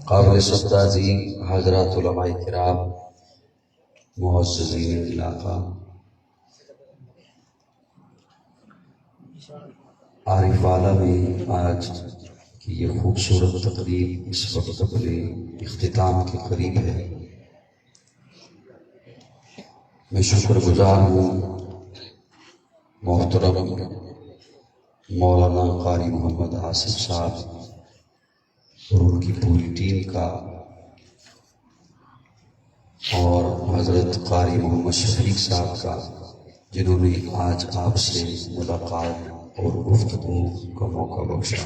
قابل صدازی حضرات علماء کرام، معززین علاقہ، عارف والا میں آج کی یہ خوبصورت تقریب اس وقت اپنے اختتام کے قریب ہے۔ میں شکر گزار ہوں محترم مولانا قاری محمد آصف صاحب اور ان کی پوری ٹیم کا، اور حضرت قاری محمد شفیق صاحب کا، جنہوں نے آج آپ سے ملاقات اور گفتگو کا موقع بخشا۔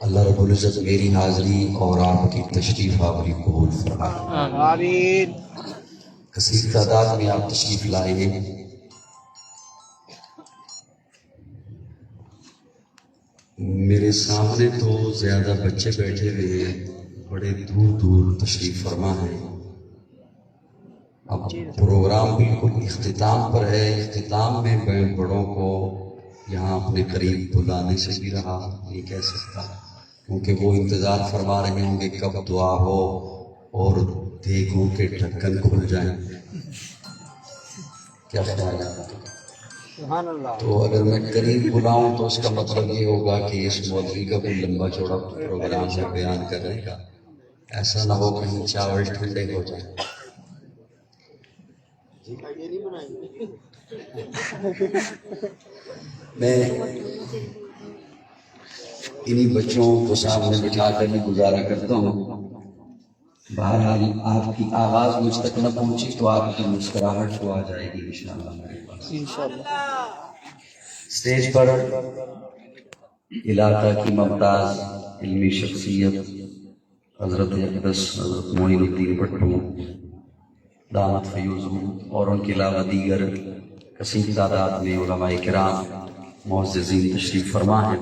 اللہ رب العزت میری حاضری اور آپ کی تشریف آوری قبول فرمائے۔ آمین۔ کثیر تعداد میں آپ تشریف لائے۔ میرے سامنے تو زیادہ بچے بیٹھے ہوئے ہیں، بڑے دور دور تشریف فرما ہیں۔ اب پروگرام بالکل اختتام پر ہے۔ اختتام میں بڑوں کو یہاں اپنے قریب بلانے سے بھی رہا نہیں کہہ سکتا، کیونکہ وہ انتظار فرما رہے ہوں گے کب دعا ہو اور دیگوں کے ڈھکن کھل جائیں۔ کیا خیال ہے؟ سبحان اللہ۔ تو اگر میں قریب بلاؤں تو اس کا مطلب یہ ہوگا کہ اس مولوی کا کوئی لمبا چوڑا پروگرام ہے بیان کرنے کا، ایسا نہ ہو کہیں چاول ٹھنڈے ہو جائیں۔ میں انہی بچوں کو سامنے بٹھا کر بھی گزارا کرتا ہوں۔ بہرحال آپ کی آواز مجھ تک نہ پہنچی تو آپ کی مسکراہٹ تو آ جائے گی انشاءاللہ میرے پاس۔ انشاءاللہ۔ اسٹیج پر علاقہ کی ممتاز علمی شخصیت حضرت اقدس حضرت معین الدین بٹو دامت فیوزہم، اور ان کے علاوہ دیگر کثیر تعداد میں علماء کرام معززین تشریف فرما ہیں۔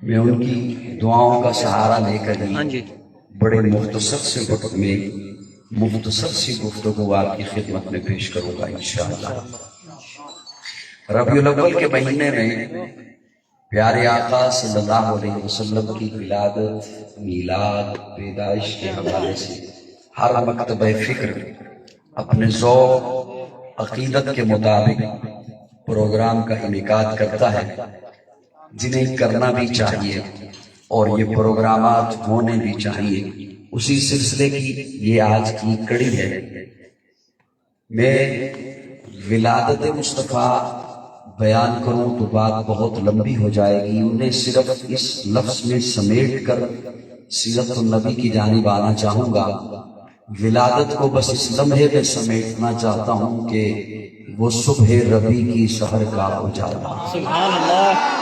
میں ان کی دعاؤں کا سہارا لے کر ہی بڑے مختصر سے وقت میں مختصر سی گفتگو آپ کی خدمت میں پیش کروں گا انشاءاللہ۔ ربیع الاول کے مہینے میں پیارے آقا صلی اللہ علیہ وسلم کی ولادت، میلاد، پیدائش کے حوالے سے ہر مکتبہ فکر اپنے ذوق عقیدت کے مطابق پروگرام کا انعقاد کرتا ہے، جنہیں کرنا بھی چاہیے اور یہ پروگرامات ہونے بھی چاہیے۔ اسی سلسلے کی یہ آج کی کڑی ہے۔ میں ولادت مصطفیٰ بیان کروں تو بات بہت لمبی ہو جائے گی، انہیں صرف اس لفظ میں سمیٹ کر سیرت النبی کی جانب آنا چاہوں گا۔ ولادت کو بس اس لمحے میں سمیٹنا چاہتا ہوں کہ وہ صبح ربیع کی سحر کا اجالا، سبحان اللہ۔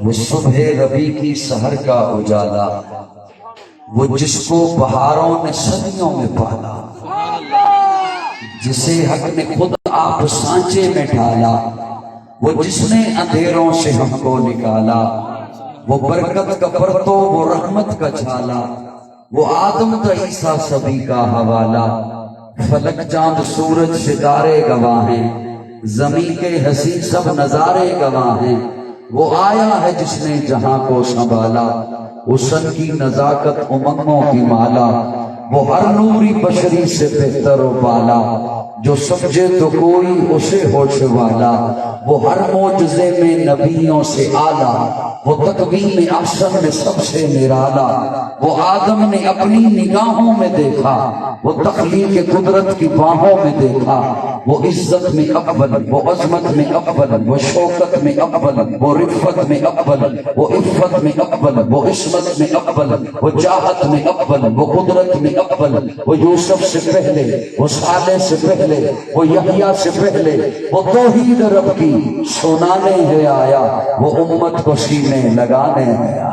وہ صبح ربیع کی سحر کا اجالا، وہ جس کو بہاروں نے صدیوں میں پالا، جسے حق نے خود آپ سانچے میں ڈالا، وہ جس نے اندھیروں سے ہم کو نکالا، وہ برکت کا پرتو، وہ رحمت کا جھالا، وہ آدم تا عیسیٰ سبھی کا حوالہ، فلک چاند سورج ستارے گواہ ہیں، زمین کے حسین سب نظارے گواہ ہیں، وہ آیا ہے جس نے جہاں کو سنبھالا، حسن کی نزاکت امنگوں کی مالا، وہ ہر نوری بشری سے بہتر و بالا، جو سمجھے تو کوئی اسے ہوش والا، وہ ہر معجزے میں نبیوں سے آلہ، وہ تکوین احسن میں سب سے نرالا، وہ آدم نے اپنی نگاہوں میں دیکھا، وہ تخلیق قدرت کی باہوں میں دیکھا، وہ عزت میں اول، وہ عظمت میں اول، وہ شوکت میں اول، وہ رفت میں اول، وہ عفت میں اول، وہ عصمت میں اول، وہ چاہت میں اول، وہ قدرت میں اول، وہ یوسف سے پہلے، وہ صالح سے پہلے، وہ یحییٰ سے پہلے، وہ توحید رب کی سنانے ہے آیا، وہ امت کو سینے لگانے ہے آیا،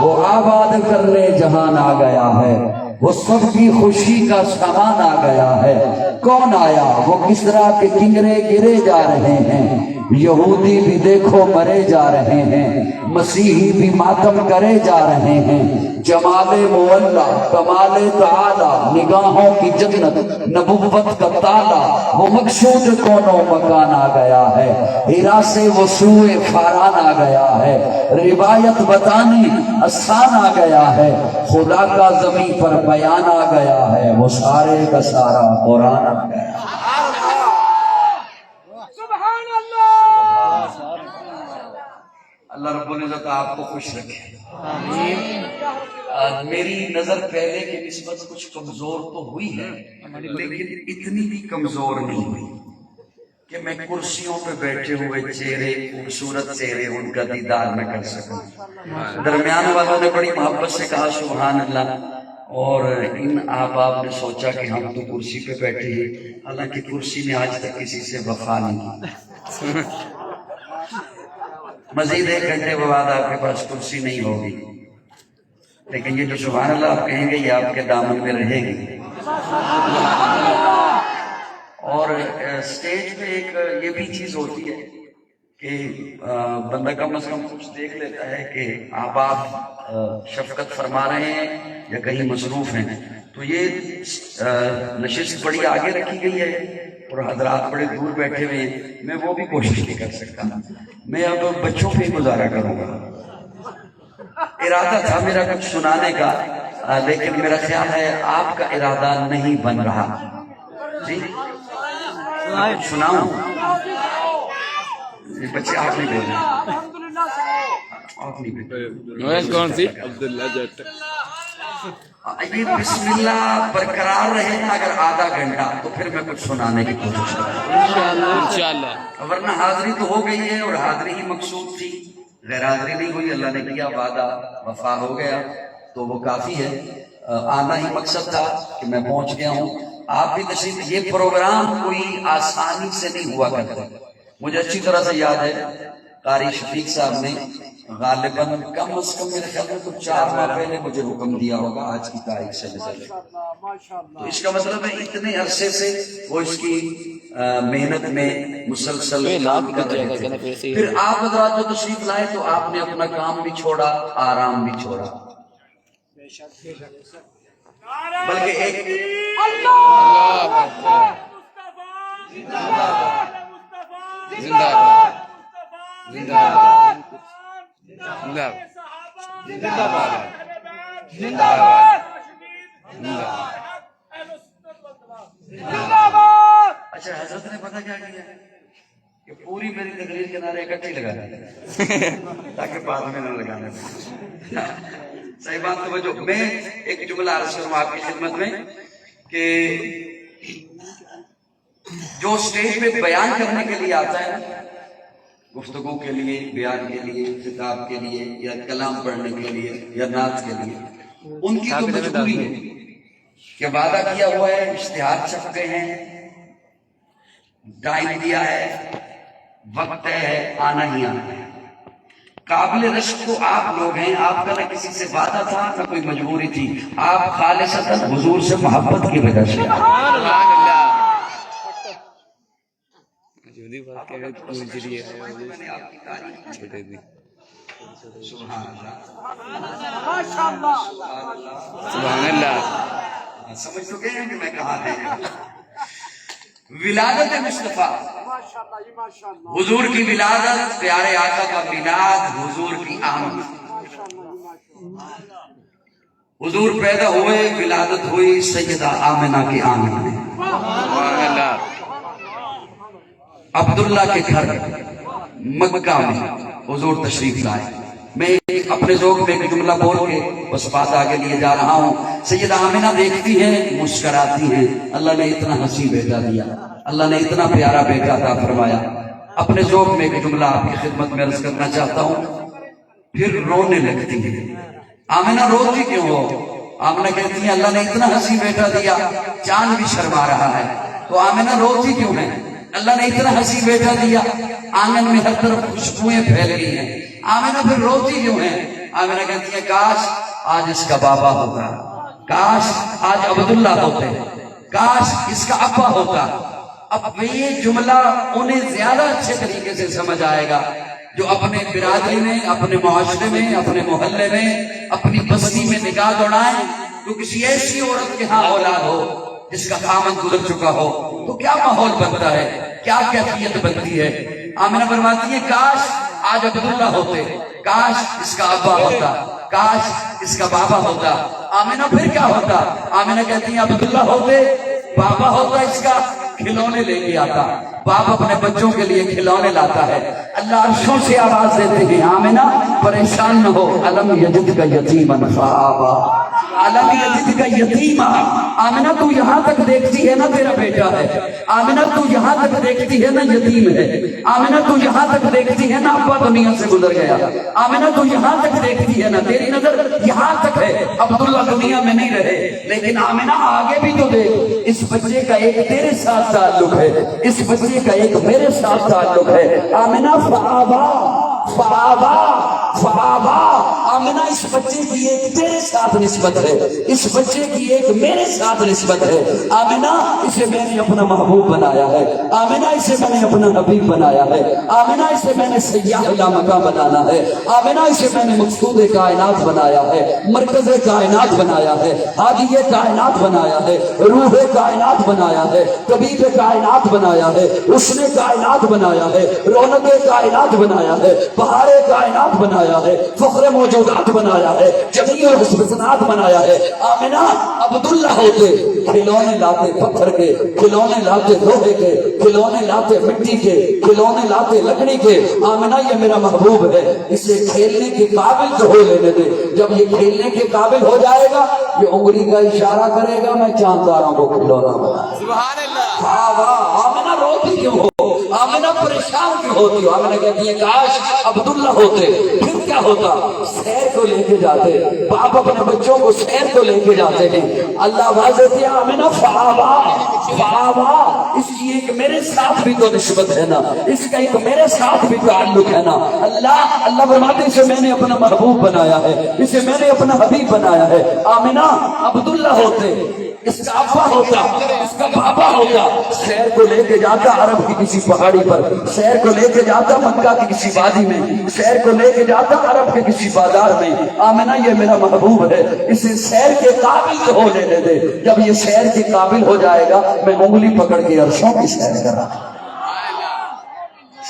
وہ آباد کرنے جہان آ گیا ہے، وہ سب کی خوشی کا سامان آ گیا ہے۔ کون آیا؟ وہ کسریٰ کے کنگرے گرے جا رہے ہیں، یہودی بھی دیکھو مرے جا رہے ہیں، مسیحی بھی ماتم کرے جا رہے ہیں، جمال مولا کمال تعالی نگاہوں کی جنت نبوت کا تالا، وہ مقصود کونوں مکان آ گیا ہے، ہیرا سے وہ سوئے فاران آ گیا ہے، روایت بتانی آسان آ گیا ہے، خدا کا زمین پر بیان آ گیا ہے، وہ سارے کا سارا قرآن آ گیا ہے۔ اللہ رب العزت آپ کو خوش رکھے۔ میری نظر پہلے کی نسبت کچھ کمزور تو ہوئی ہے، لیکن اتنی بھی کمزور نہیں ہوئی کہ میں کرسیوں پہ بیٹھے ہوئے چہرے، خوبصورت چہرے ان کا دیدار نہ کر سکوں۔ درمیان والوں نے بڑی محبت سے کہا سبحان اللہ، اور ان احباب نے سوچا کہ ہم تو کرسی پہ بیٹھے ہیں، حالانکہ کرسی نے آج تک کسی سے وفا نہیں کی۔ مزید 1 گھنٹے بعد آپ کے پاس کرسی نہیں ہوگی، لیکن یہ جو سبحان اللہ آپ کہیں گے یہ آپ کے دامن میں رہے گی۔ اور سٹیج پہ ایک یہ بھی چیز ہوتی ہے کہ بندہ کم از کم کچھ دیکھ لیتا ہے کہ احباب شفقت فرما رہے ہیں یا کہیں مصروف ہیں، تو یہ نشست بڑی آگے رکھی گئی ہے اور حضرات بڑے دور بیٹھے ہوئے ہیں، میں وہ بھی کوشش نہیں کر سکتا، میں اب بچوں پہ گزارا کروں گا۔ ارادہ تھا میرا کچھ سنانے کا، لیکن میرا خیال ہے آپ کا ارادہ نہیں بن رہا۔ جی میں کچھ سناؤں؟ بچے آپ نہیں بول رہے، آپ نہیں بول رہے، کون سی عبداللہ جٹ؟ یہ بسم اللہ برقرار رہے نا اگر آدھا گھنٹہ، تو پھر میں کچھ سنانے کی کوشش کروں انشاءاللہ، ورنہ حاضری تو ہو گئی ہے، اور حاضری ہی مقصود تھی، غیر حاضری نہیں ہوئی، اللہ نے کیا وعدہ وفا ہو گیا تو وہ کافی ہے۔ آنا ہی مقصد تھا کہ میں پہنچ گیا ہوں، آپ بھی تشریف۔ یہ پروگرام کوئی آسانی سے نہیں ہوا کرتا، مجھے اچھی طرح سے یاد ہے قاری شفیق صاحب نے غالباً کم از کم میرے خیال میں تو 4 ماہ پہلے مجھے حکم دیا ہوگا آج کی تاریخ سے نظر، تو اس کا مطلب ہے اتنے عرصے سے وہ اس کی محنت میں مسلسل کام کر رہے تھے۔ پھر آپ حضرات جو تشریف لائے تو آپ نے اپنا کام بھی چھوڑا، آرام بھی چھوڑا، بلکہ ایک اچھا حضرت نے پتہ کیا کیا کہ پوری میری تقریر کے نعرے اکٹھے لگا دیا تاکہ بعد میں نہ لگانا پڑے۔ صحیح بات توجہ۔ میں ایک جملہ عرض کروں آپ کی خدمت میں کہ جو سٹیج پہ بیان کرنے کے لیے آتا ہے، گفتگو کے لیے، بیان کے لیے، خطاب کے لیے، یا کلام پڑھنے کے لیے، یا نعت کے لیے، ان کی تو مجبوری ہے کہ وعدہ کیا ہوا ہے، اشتہار چھپ گئے ہیں، ٹائم دیا ہے، وقت ہے، آنا ہی آنا ہے۔ قابل رشک تو آپ لوگ ہیں، آپ کا نہ کسی سے وعدہ تھا نہ کوئی مجبوری تھی، آپ خالصتاً حضور سے محبت کی وجہ سے سبحان اللہ۔ سمجھ تو گئے ہیں کہ میں کہاں ہے۔ ولادت مصطفیٰ، حضور کی ولادت، پیارے آقا کا میلاد، حضور کی آمد، حضور پیدا ہوئے، ولادت ہوئی سیدہ آمنہ کے آنگن میں، عبداللہ کے گھر مکہ میں حضور تشریف لائے۔ میں اپنے ذوق میں ایک جملہ بول کے بس بات آگے لیے جا رہا ہوں۔ سیدہ آمنہ دیکھتی ہیں، مسکراتی ہیں، اللہ نے اتنا حسین بیٹا دیا، اللہ نے اتنا پیارا بیٹا عطا فرمایا۔ اپنے ذوق میں ایک جملہ آپ کی خدمت میں عرض کرنا چاہتا ہوں۔ پھر رونے لگتی ہیں۔ آمنہ روتی کیوں ہو؟ آمنہ کہتی ہیں اللہ نے اتنا حسین بیٹا دیا، چاند بھی شرما رہا ہے، تو آمنہ روتی کیوں ہے؟ اللہ نے اتنا حسین بیٹا دیا، آنگن میں ہر طرف خوشبوئیں پھیل رہی ہیں، آمنہ پھر روتی کیوں ہے؟ آمنہ کہتی ہے کاش آج اس کا بابا ہوتا، کاش آج عبداللہ ہوتے، کاش اس کا ابا ہوتا، اب یہ جملہ انہیں زیادہ اچھے طریقے سے سمجھ آئے گا جو اپنے برادری میں، اپنے معاشرے میں، اپنے محلے میں، اپنی بستی میں نگاہ دوڑائیں تو کسی ایسی عورت کے ہاں اولاد ہو جس کا خامن گزر چکا ہو تو کیا ماحول بنتا ہے، کیا کیفیت بنتی ہے۔ آمنہ فرماتی ہے کاش آج عبداللہ ہوتے، کاش اس کا ابا ہوتا، کاش اس کا بابا ہوتا۔ آمنہ پھر کیا ہوتا؟ آمنہ کہتی ہیں عبداللہ ہوتے، بابا ہوتا اس کا، کھلونے لے کے آتا، باپ اپنے بچوں کے لیے کھلونے لاتا ہے۔ اللہ عرشوں سے آواز دیتے ہیں آمنہ پریشان نہ ہو، الم یجد کا یتیما فآویٰ، الم یجد کا یتیما۔ آمنہ تو یہاں تک دیکھتی ہے نا تیرا بیٹا ہے، آمنہ تو یہاں تک دیکھتی ہے نا یتیم ہے، آمنہ تو یہاں تک دیکھتی ہے نا ابا دنیا سے گزر گیا، آمنہ تو یہاں تک دیکھتی ہے نا، تیری نظر یہاں تک ہے، عبداللہ دنیا میں نہیں رہے، لیکن آمنہ آگے بھی تو دیکھ، اس بچے کا ایک تیرے ساتھ تعلق ہے، اس بچے کا ایک میرے ساتھ تعلق ہے۔ آمنہ فآبا فآبا فآبا، آمنہ اس بچے کی ایک تیرے ساتھ نسبت ہے، اس بچے کی ایک میرے ساتھ نسبت ہے۔ آمنہ اسے میں نے اپنا محبوب بنایا ہے، آمنہ اسے میں نے اپنا حبیب بنایا ہے، آمنہ اسے میں نے سیاح لامکہ بنانا ہے، آمنہ اسے میں نے مقصود کائنات بنایا ہے، مرکز کائنات بنایا ہے، ہادی کائنات بنایا ہے، روح کائنات بنایا ہے، طبیب کائنات بنایا ہے، حسن کائنات بنایا ہے، رونق کائنات بنایا ہے، بہار کائنات بنایا ہے، فخر موجودات بنایا ہے، جمیع حسنات بنایا ہے۔ آمنہ عبداللہ ہوتے کھلونے لاتے پتھر کے، کھلونے لاتے لوہے کے، کھلونے لاتے مٹی کے، کھلونے لاتے لکڑی کے۔ آمنہ یہ میرا محبوب ہے، اسے کھیلنے کے قابل تو ہو لینے دے، جب یہ کھیلنے کے قابل ہو جائے گا یہ انگلی کا اشارہ کرے گا میں چانداروں کو کھلونا بنا۔ سبحان اللہ۔ واہ واہ، آمنہ روتی کیوں ہو، آمنہ پریشان کیوں ہوتی ہو؟ آمنہ کہتی ہے کاش عبداللہ ہوتے، پھر کیا ہوتا؟ سیر کو لے کے جاتے، باپ اپنے بچوں کو سیر کو لے کے جاتے ہیں۔ اللہ آواز دیتی ہے آمنہ فآبا فآبا، اس کی ایک میرے ساتھ بھی تو نسبت ہے نا، اس کا ایک میرے ساتھ بھی تعلق ہے نا۔ اللہ فرماتے ہیں اسے میں نے اپنا محبوب بنایا ہے، اسے میں نے اپنا حبیب بنایا ہے۔ آمنہ عبداللہ ہوتے، اس کا ابا ہوتا، اس کا بابا ہوتا، سیر کو لے کے جاتا عرب کی کسی پہاڑی پر، سیر کو لے کے جاتا مکہ کی کسی وادی میں، سیر کو لے کے جاتا عرب کے کسی بازار میں۔ آمنہ یہ میرا محبوب ہے، اسے سیر کے قابل تو ہو لینے دے، جب یہ سیر کے قابل ہو جائے گا میں انگلی پکڑ کے عرشوں کی سیر کر رہا ہوں۔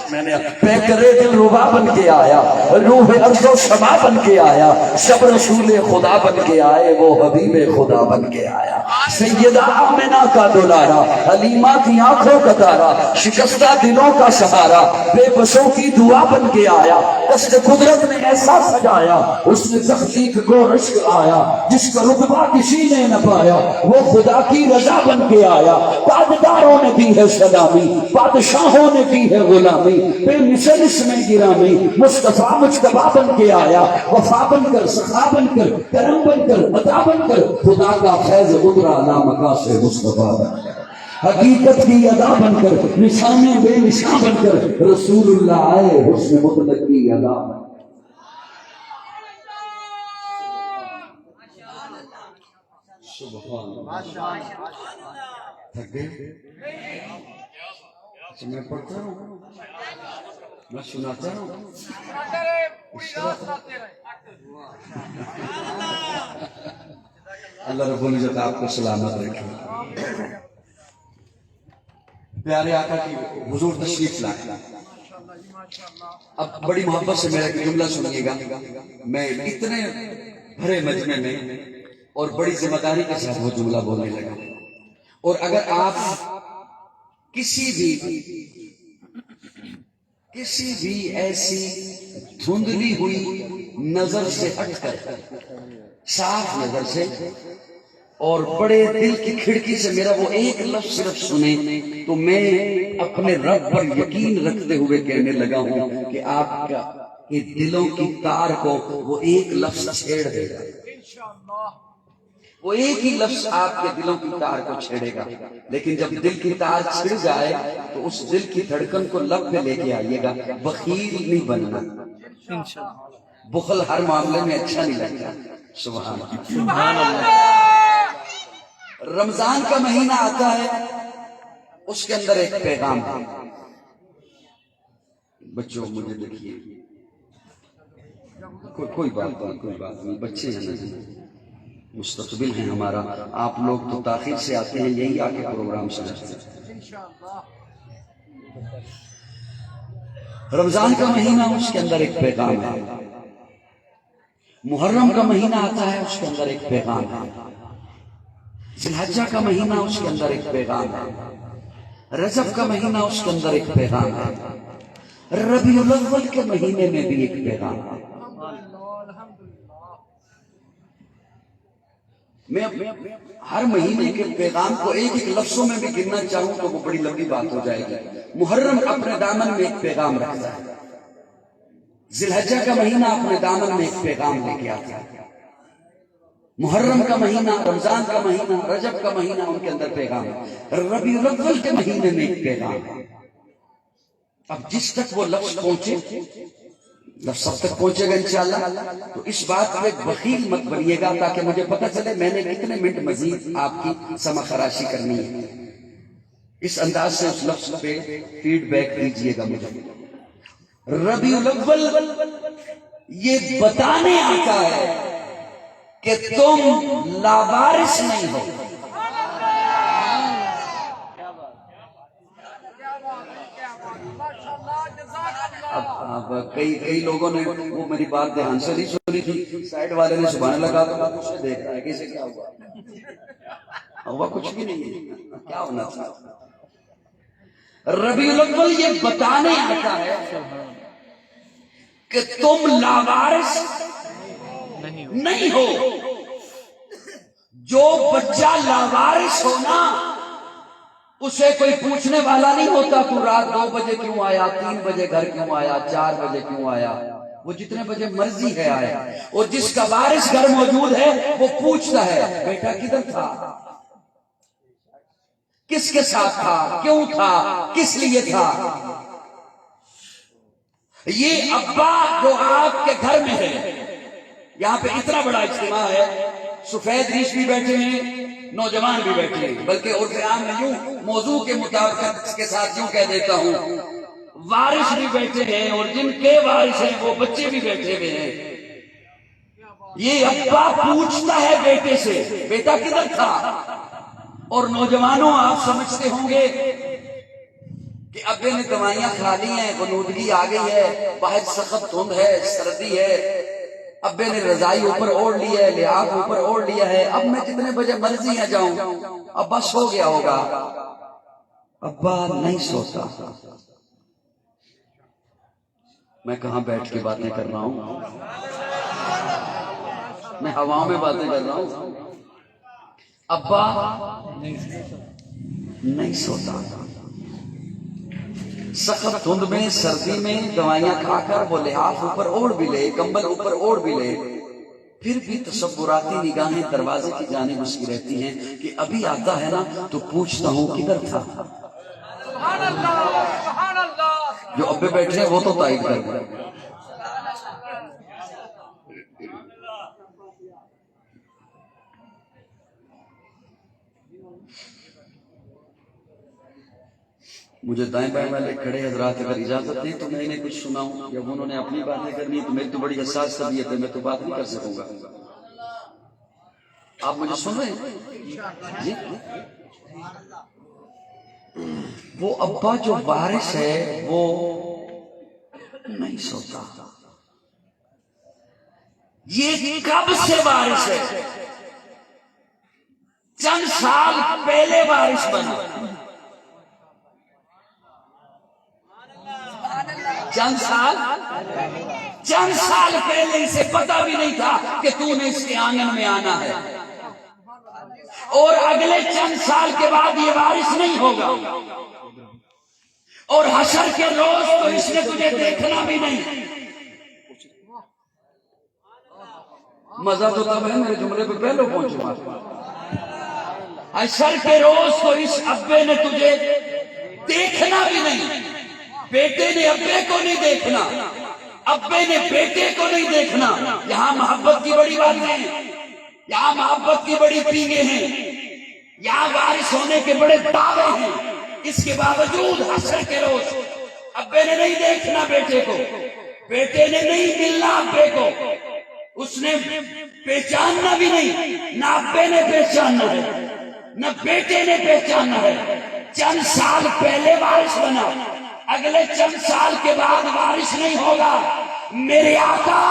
میں نے پیکرے دل ربا بن کے آیا، روح عرض و سما بن کے آیا، سب رسول خدا بن کے آئے، وہ حبیب خدا بن کے آیا۔ سیدہ آمنہ کا دلارا، حلیمہ کی آنکھوں کا تارا، شکستہ دلوں کا سہارا، بے بسوں کی دعا بن کے آیا۔ اس نے قدرت نے ایسا سجایا، اس نے تخلیق کو عشق آیا، جس کا رتبہ کسی نے نہ پایا، وہ خدا کی رضا بن کے آیا۔ تاجداروں نے دی ہے سلامی، بادشاہوں نے کی ہے غلامی، بے مثل اس میں گرامی، مصطفیٰ مجتبی بن کے آیا، وفا بن کر، سخا بن کر، کرم بن کر، عطا بن کر، خدا کا فیض اترا لامکہ سے مصطفیٰ بن کر، حقیقت کی ادا بن کر، نشان بے نشان بن کر، رسول اللہ آئے حسن مطلق کی ادا بن کر۔ میں پڑھتا ہوں، میں سناتا ہوں، اللہ رب العزت آپ کو سلامت رکھے۔ پیارے آقا کی حضور تشریف لائے۔ اب بڑی محبت سے میرا ایک جملہ سنیے گا، میں اتنے بھرے مجمع میں اور بڑی ذمہ داری کے ساتھ وہ جملہ بولنے لگا، اور اگر آپ کسی بھی ایسی دھندلی ہوئی نظر سے ہٹ کر، صاف نظر سے اور بڑے دل کی کھڑکی سے میرا وہ ایک لفظ صرف سنیں تو میں اپنے رب پر یقین رکھتے ہوئے کہنے لگا ہوں کہ آپ کا کہ دلوں کی تار کو وہ ایک لفظ چھیڑ دے گا، وہ ایک ہی لفظ آپ کے دلوں کی تار کو چھیڑے گا۔ لیکن جب دل کی تار چھڑ جائے تو اس دل کی دھڑکن کو لب پہ لے کے آئیے گا، بخیل نہیں بننا۔ بخل ہر معاملے میں اچھا نہیں لگتا۔ سبحان اللہ۔ رمضان کا مہینہ آتا ہے اس کے اندر ایک پیغام ہے. بچوں مجھے دیکھیے، کوئی بات نہیں، بچے ہیں نا، مستقبل ہیں ہمارا. آپ لوگ تو تاخیر سے آتے ہیں، یہی آ کے پروگرام سمجھتے ہیں. رمضان کا مہینہ، اس کے اندر ایک پیغام ہے. محرم کا مہینہ آتا ہے، اس کے اندر ایک پیغام ہے. ذی الحجہ کا مہینہ، اس کے اندر ایک پیغام ہے. رجب کا مہینہ، اس کے اندر ایک پیغام ہے. ربیع الاول کے مہینے میں بھی ایک پیغام ہے. میں ہر مہینے کے پیغام کو ایک ایک لفظوں میں بھی گننا چاہوں تو وہ بڑی لمبی بات ہو جائے گی. محرم اپنے دامن میں ایک پیغام رکھتا ہے. ذی الحجہ کا مہینہ اپنے دامن میں ایک پیغام لے کے آتا ہے. محرم کا مہینہ، رمضان کا مہینہ، رجب کا مہینہ، ان کے اندر پیغام ہے. ربیع الاول کے مہینے میں ایک پیغام ہے. اب جس تک وہ لفظ پہنچے، لفظ سب تک پہنچے گا انشاءاللہ، تو اس بات پہ بخیل مت بنیے گا تاکہ مجھے پتہ چلے میں نے کتنے منٹ مزید آپ کی سمع خراشی کرنی ہے. اس انداز سے اس لفظ پہ فیڈ بیک دیجئے گا مجھے. ربیع الاول یہ بتانے آتا ہے کہ تم لاوارث نہیں ہو. اب کئی لوگوں نے وہ میری بات دھیان سے نہیں سنی تھی. سائیڈ والے نے سبحان اللہ کہا تو میں اسے دیکھ رہا ہے کہ اسے کیا ہوا کچھ بھی نہیں ہے. کیا ہونا تھا؟ ربیع الاول یہ بتانے آتا ہے کہ تم لاوارث نہیں ہو. جو بچہ لاوارث ہونا، اسے کوئی پوچھنے والا نہیں ہوتا تو رات 2 بجے کیوں آیا، 3 بجے گھر کیوں آیا، 4 بجے کیوں آیا. وہ جتنے بجے مرضی ہے آئے. اور جس کا وارث گھر موجود ہے وہ پوچھتا ہے بیٹا کدھر تھا، کس کے ساتھ تھا، کیوں تھا، کس لیے تھا. یہ ابا جو آپ کے گھر میں ہے، یہاں پہ اتنا بڑا اجتماع ہے، سفید ریش بھی بیٹھے ہیں، نوجوان بھی بیٹھے ہیں، بلکہ عرف عام میں یوں موضوع کے مطابقت کے ساتھ یوں کہہ دیتا ہوں، وارث بھی بیٹھے ہیں اور جن کے وارث ہیں وہ بچے بھی بیٹھے ہوئے ہیں. یہ ابا پوچھتا ہے بیٹے سے بیٹا کدھر تھا. اور نوجوانوں آپ سمجھتے ہوں گے کہ ابے نے دوائیاں کھا لی ہیں، غنودگی آ گئی ہے، باہر سخت دھند ہے، سردی ہے، ابے نے رضائی اوپر اوڑھ لی ہے، لحاف اوپر اوڑھ لیا ہے، اب میں جتنے بجے مرضی ہے جاؤں. ابا سو گیا ہوگا. ابا نہیں سوتا. میں کہاں بیٹھ کے باتیں کر رہا ہوں، میں ہواؤں میں باتیں کر رہا ہوں. ابا نہیں سوتا. سخت دھند میں، سردی میں دوائیاں کھا کر وہ لحاف اوپر اوڑھ بھی لے، کمبل اوپر اوڑھ بھی لے، پھر بھی تصوراتی نگاہیں دروازے کی جانب اس کی رہتی ہیں کہ ابھی آتا ہے نا تو پوچھتا ہوں کدھر تھا. جو ابے بیٹھے ہیں وہ تو تائید کر رہے ہیں. مجھے دائیں بائیں والے کھڑے حضرات اگر اجازت دیں تو میں انہیں کچھ سناؤں. جب انہوں نے اپنی باتیں کرنی تو میری تو بڑی حساس طبیعت ہے، میں تو بات نہیں کر سکوں گا. آپ مجھے سن رہے ہیں جی؟ وہ ابا جو وارث ہے وہ نہیں سوتا. یہ کب سے وارث ہے؟ چند سال پہلے وارث بنا. چند سال پہلے اسے پتا بھی نہیں تھا کہ تو نے اس کے آنگن میں آنا ہے. اور اگلے چند سال کے بعد یہ وارث نہیں ہوگا. اور حشر کے روز تو اس نے تجھے دیکھنا بھی نہیں. مزہ تو تب ہے میرے جملے پہ پہلو پہنچا. حشر کے روز تو اس ابے نے تجھے دیکھنا بھی نہیں. بیٹے نے ابے کو نہیں دیکھنا، ابے نے بیٹے کو نہیں دیکھنا. یہاں محبت کی بڑی باتیں ہیں، یہاں محبت کی بڑی پیگیں ہیں، یہاں وارث ہونے کے بڑے دعوے ہیں. اس کے باوجود حشر کے روز ابے نے نہیں دیکھنا بیٹے کو، بیٹے نے نہیں ملنا ابے کو، اس نے پہچاننا بھی نہیں، نہ ابے نے پہچاننا ہے نہ بیٹے نے پہچاننا ہے۔ چند سال پہلے وارث بنا، اگلے چند سال کے بعد وارث نہیں ہوگا۔ میرے آقا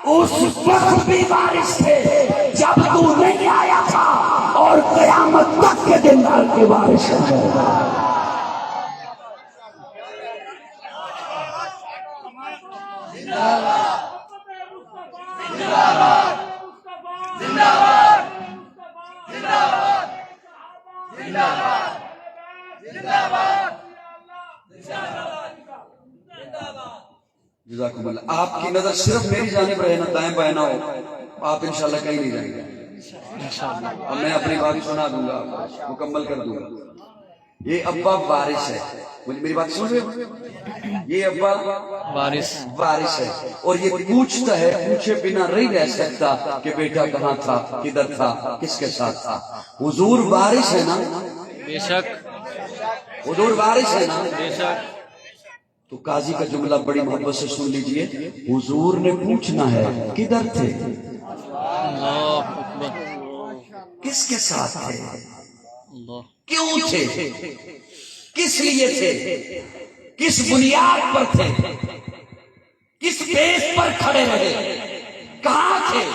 اس وقت بھی وارث تھے جب تو نہیں آیا تھا، اور قیامت تک کے دن تک کے وارث ہیں۔ جزاکم اللہ۔ آپ کی نظر صرف میری جانب رہے نا، دائیں بائیں نہ ہو، آپ انشاءاللہ کہیں نہیں جائیں گے، اور میں اپنی بات سنا دوں گا، مکمل کر دوں گا۔ یہ ابا وارث ہے، مجھے میری بات سن رہے ہو؟ یہ ابا وارث ہے، اور یہ پوچھتا ہے، پوچھے بنا نہیں رہ سکتا کہ بیٹا کہاں تھا، کدھر تھا، کس کے ساتھ تھا۔ حضور وارث ہے نا؟ بے شک، حضور وارث ہے نا؟ بے شک۔ تو قاضی کا جملہ بڑی محبت سے سن لیجئے، حضور نے پوچھنا ہے کدھر تھے، اللہ اکبر، کس کے ساتھ تھے، اللہ، کیوں تھے، کس لیے تھے، کس بنیاد پر تھے، کس بیس پر کھڑے رہے، کہاں تھے۔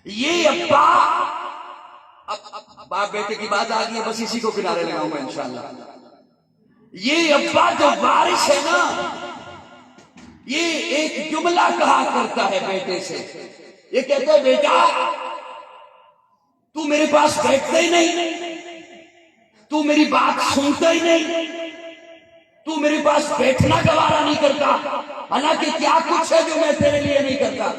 یہ ابا، اب باپ بیٹے کی بات آ گئی ہے، بس اسی کو کنارے لگاؤں گا انشاءاللہ۔ یہ ابا جو وارث ہے نا، یہ ایک جملہ کہا کرتا ہے بیٹے سے، یہ کہتا ہے بیٹا تو میرے پاس بیٹھتا ہی نہیں، تو میری بات سنتا ہی نہیں، تو میرے پاس بیٹھنا گوارا نہیں کرتا، حالانکہ کیا کچھ ہے جو میں تیرے لیے نہیں کرتا،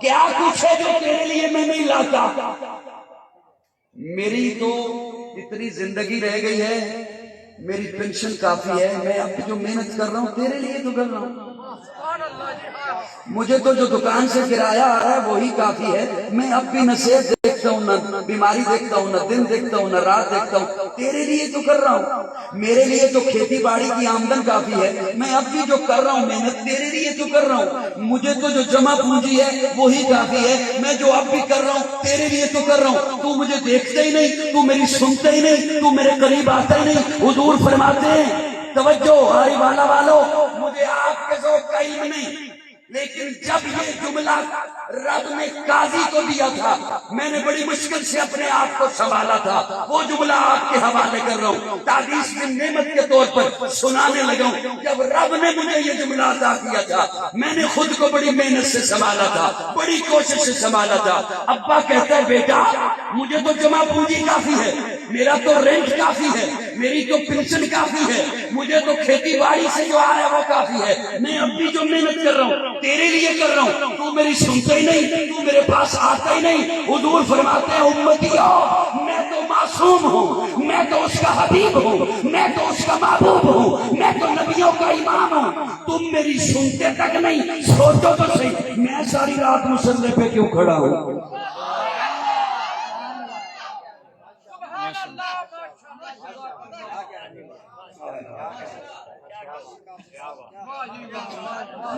کیا کچھ ہے جو تیرے لیے میں نہیں لاتا۔ میری تو اتنی زندگی رہ گئی ہے، میری پینشن کافی ہے، میں اب جو محنت کر رہا ہوں تیرے لیے تو کر رہا ہوں، مجھے تو جو دکان سے کرایہ آ رہا ہے وہی کافی ہے، میں اب بھی نہ صحت دیکھتا ہوں، نہ بیماری دیکھتا ہوں، نہ دن دیکھتا ہوں، نہ رات دیکھتا ہوں، تیرے لیے تو کر رہا ہوں۔ میرے لیے تو کھیتی باڑی کی آمدن کافی ہے، میں اب بھی جو کر رہا ہوں محنت تیرے لیے تو کر رہا ہوں، مجھے تو جو جمع پونجی ہے وہی کافی ہے، میں جو اب بھی کر رہا ہوں تیرے لیے تو کر رہا ہوں، تو مجھے دیکھتا ہی نہیں، تو میری سنتا ہی نہیں، تو میرے قریب آتا ہی نہیں۔ حضور فرماتے ہیں توجہ ہاری والا والو، مجھے آپ کے ذوق کا علم نہیں، لیکن جب یہ جملہ رب نے قاضی کو دیا تھا، میں نے بڑی مشکل سے اپنے آپ کو سنبھالا تھا، وہ جملہ آپ کے حوالے کر رہا ہوں تاکہ اس کی نعمت کے طور پر سنانے لگا ہوں۔ جب رب نے مجھے یہ جملہ عطا کیا تھا، میں نے خود کو بڑی محنت سے سنبھالا تھا، بڑی کوشش سے سنبھالا تھا۔ ابا کہتا ہے بیٹا مجھے تو جمع پونجی کافی ہے، میرا تو رینٹ کافی ہے، میری تو پینشن کافی ہے، مجھے تو کھیتی باڑی سے جو آ رہا ہے وہ کافی ہے، میں اب بھی جو محنت کر رہا ہوں تیرے لیے کر رہا ہوں، تو میری سنتا ہی نہیں، تو میرے پاس آتا ہی نہیں۔ حضور فرماتے ہیں امتیو میں تو معصوم ہوں، میں تو اس کا حبیب ہوں، میں تو اس کا محبوب ہوں، میں تو نبیوں کا امام ہوں، تم میری سنتے تک نہیں، سوچو تو صحیح میں ساری رات مصلی پہ کیوں کھڑا ہوں۔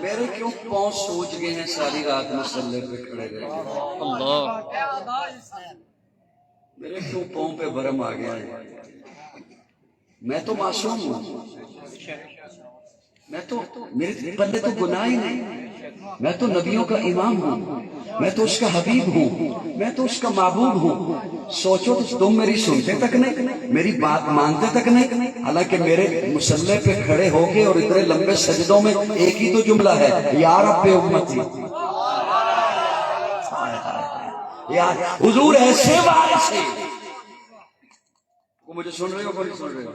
میرے کیوں پاؤں سوچ گئے ہیں ساری رات مصلی پہ کھڑے رہے، اللہ، میرے کیوں پاؤں پہ برم آ گیا ہے۔ میں تو معصوم ہوں، میں تو میرے بندے تو گناہ ہی نہیں، میں تو نبیوں کا امام ہوں، میں تو اس کا حبیب ہوں، میں تو اس کا محبوب ہوں۔ سوچو تو تم میری سنتے تک نہیں، میری بات مانتے تک نہیں، حالانکہ میرے مصلی پہ کھڑے ہو کے اور اتنے لمبے سجدوں میں ایک ہی تو جملہ ہے یا رب امتی۔ یار حضور ایسے وارث ہیں، مجھے سن رہے ہو کوئی سن رہے ہو؟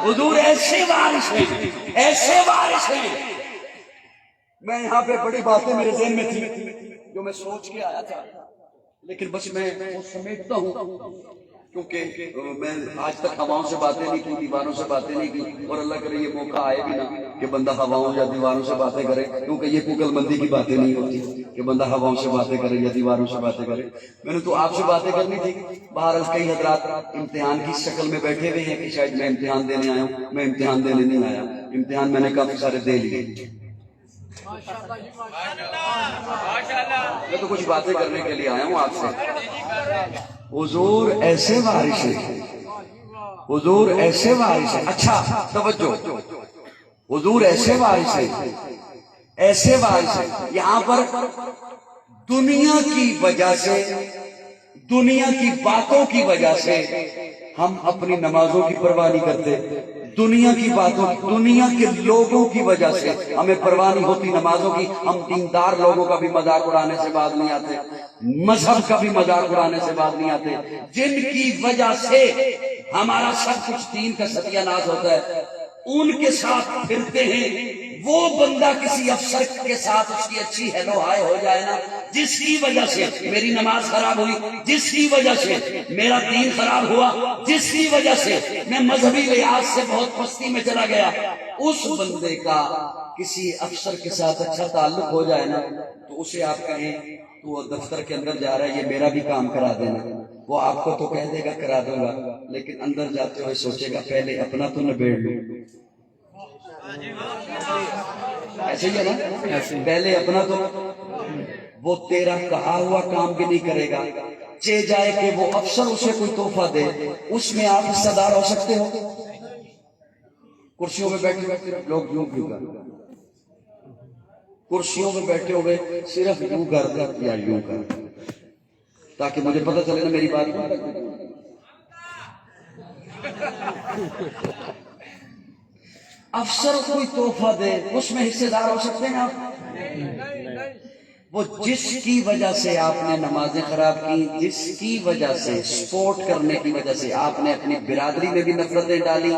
حضور ایسے وارث ہیں، ایسے وارث ہیں۔ میں یہاں پہ بڑی باتیں میرے ذہن میں تھی جو میں سوچ کے آیا تھا، لیکن بس میں وہ سمیٹتا ہوں کیونکہ میں آج تک ہواؤں سے باتیں نہیں کی، دیواروں سے باتیں نہیں کی، اور اللہ کرے یہ موقع آئے بھی نہ کہ بندہ ہواؤں یا دیواروں سے باتیں کرے، کیونکہ یہ کوکل بندی کی باتیں نہیں ہوتی کہ بندہ ہواؤں سے باتیں کرے یا دیواروں سے باتیں کرے۔ میں نے تو آپ سے باتیں کرنی تھی۔ بہرحال کئی حضرات امتحان کی شکل میں بیٹھے ہوئے ہیں کہ شاید میں امتحان دینے آیا ہوں، میں امتحان دینے نہیں آیا، امتحان میں نے کافی سارے دے لیے۔ میں تو کچھ باتیں کرنے کے لیے آیا ہوں آپ سے۔ حضور ایسے وارث ہیں، حضور ایسے وارث ہیں۔ اچھا توجہ، حضور ایسے وارث ہیں، ایسے وارث ہیں۔ یہاں پر دنیا کی وجہ سے، دنیا کی باتوں کی وجہ سے ہم اپنی نمازوں کی پرواہ نہیں کرتے، دنیا کی باتوں، دنیا کے لوگوں کی وجہ سے ہمیں پرواہ نہیں ہوتی نمازوں کی۔ ہم دیندار لوگوں کا بھی مذاق اڑانے سے باز نہیں آتے، مذہب کا بھی مذاق اڑانے سے باز نہیں آتے، جن کی وجہ سے ہمارا سب کچھ دین کا ستیہ ناز ہوتا ہے، ان کے ساتھ پھرتے ہیں۔ وہ بندہ کسی افسر کے ساتھ اس کی اچھی ہیلو ہائے ہو جائے نا، جس کی وجہ سے میری نماز خراب ہوئی، جس کی وجہ سے میرا دین خراب ہوا، جس کی وجہ سے میں مذہبی لحاظ سے بہت پستی میں چلا گیا، اس بندے کا کسی افسر کے ساتھ اچھا تعلق ہو جائے نا تو اسے آپ کہیں تو وہ دفتر کے اندر جا رہا ہے، یہ میرا بھی کام کرا دینا، وہ آپ کو تو کہہ دے گا کرا دوں گا، لیکن اندر جاتے ہوئے سوچے گا پہلے اپنا تو نبیڑ لوں۔ ایسے ہی ہے نا، پہلے اپنا تو، وہ تیرا کہا ہوا کام بھی نہیں کرے گا، چے جائے کہ وہ افسر اسے کوئی تحفہ دے، اس میں آپ حصہ دار ہو سکتے ہو؟ کرسیوں میں بیٹھے بیٹھے لوگ یوں کیوں کر، کرسیوں میں بیٹھے ہوئے صرف یوں کر یا یوں کر، تاکہ مجھے پتہ چلے نا میری بات۔ افسر کوئی تحفہ دے اس میں حصے دار ہو سکتے ہیں آپ؟ وہ جس کی وجہ سے آپ نے نمازیں خراب کی، جس کی وجہ سے سپورٹ کرنے کی وجہ سے آپ نے اپنی برادری میں بھی نفرتیں ڈالی،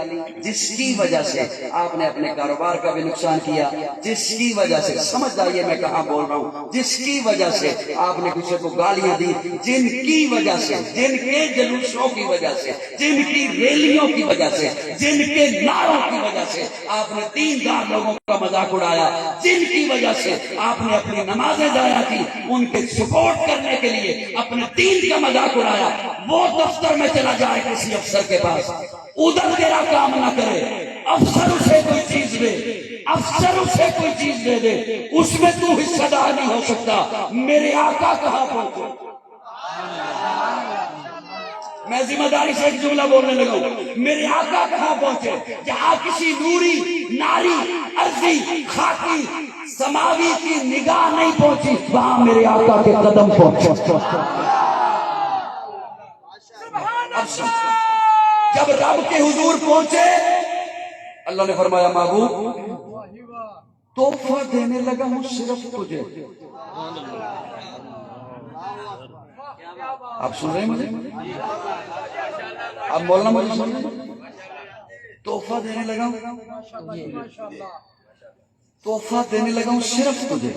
جس کی وجہ سے آپ نے اپنے کاروبار کا بھی نقصان کیا، جس کی وجہ سے، سمجھ جائیے میں کہاں بول رہا ہوں، جس کی وجہ سے آپ نے کسی کو گالیاں دی، جن کی وجہ سے، جن کے جلوسوں کی وجہ سے، جن کی ریلیوں کی وجہ سے، جن کے نعروں کی وجہ سے آپ نے دیندار لوگوں کا مذاق اڑایا، جن کی وجہ سے آپ نے اپنی نمازیں کی، ان کے سپورٹ کرنے کے لیے اپنے دین کا مذاق اڑایا، وہ دفتر میں چلا جائے کسی افسر کے پاس، ادھر تیرا کام نہ کرے، افسر اسے کوئی چیز دے، افسر اسے کوئی چیز دے دے، اس میں تو حصہ دار نہیں ہو سکتا۔ میرے آقا کہاں پہنچے؟ میں ذمہ داری سے ایک جملہ بولنے لگا ہوں، میرے آقا کہاں پہنچے؟ جہاں کسی نوری، ناری، ارضی، خاکی، سماوی کی نگاہ نہیں پہنچی، وہاں میرے آقا کے قدم پہنچے۔ جب رب کے حضور پہنچے، اللہ نے فرمایا محبوب تحفہ دینے لگا ہوں صرف تجھے۔ آپ سن رہے ہیں مجھے؟ آپ مولانا مجھے سن رہے ہیں؟ تحفہ دینے لگا ہوں، تحفہ دینے لگا ہوں صرف تجھے،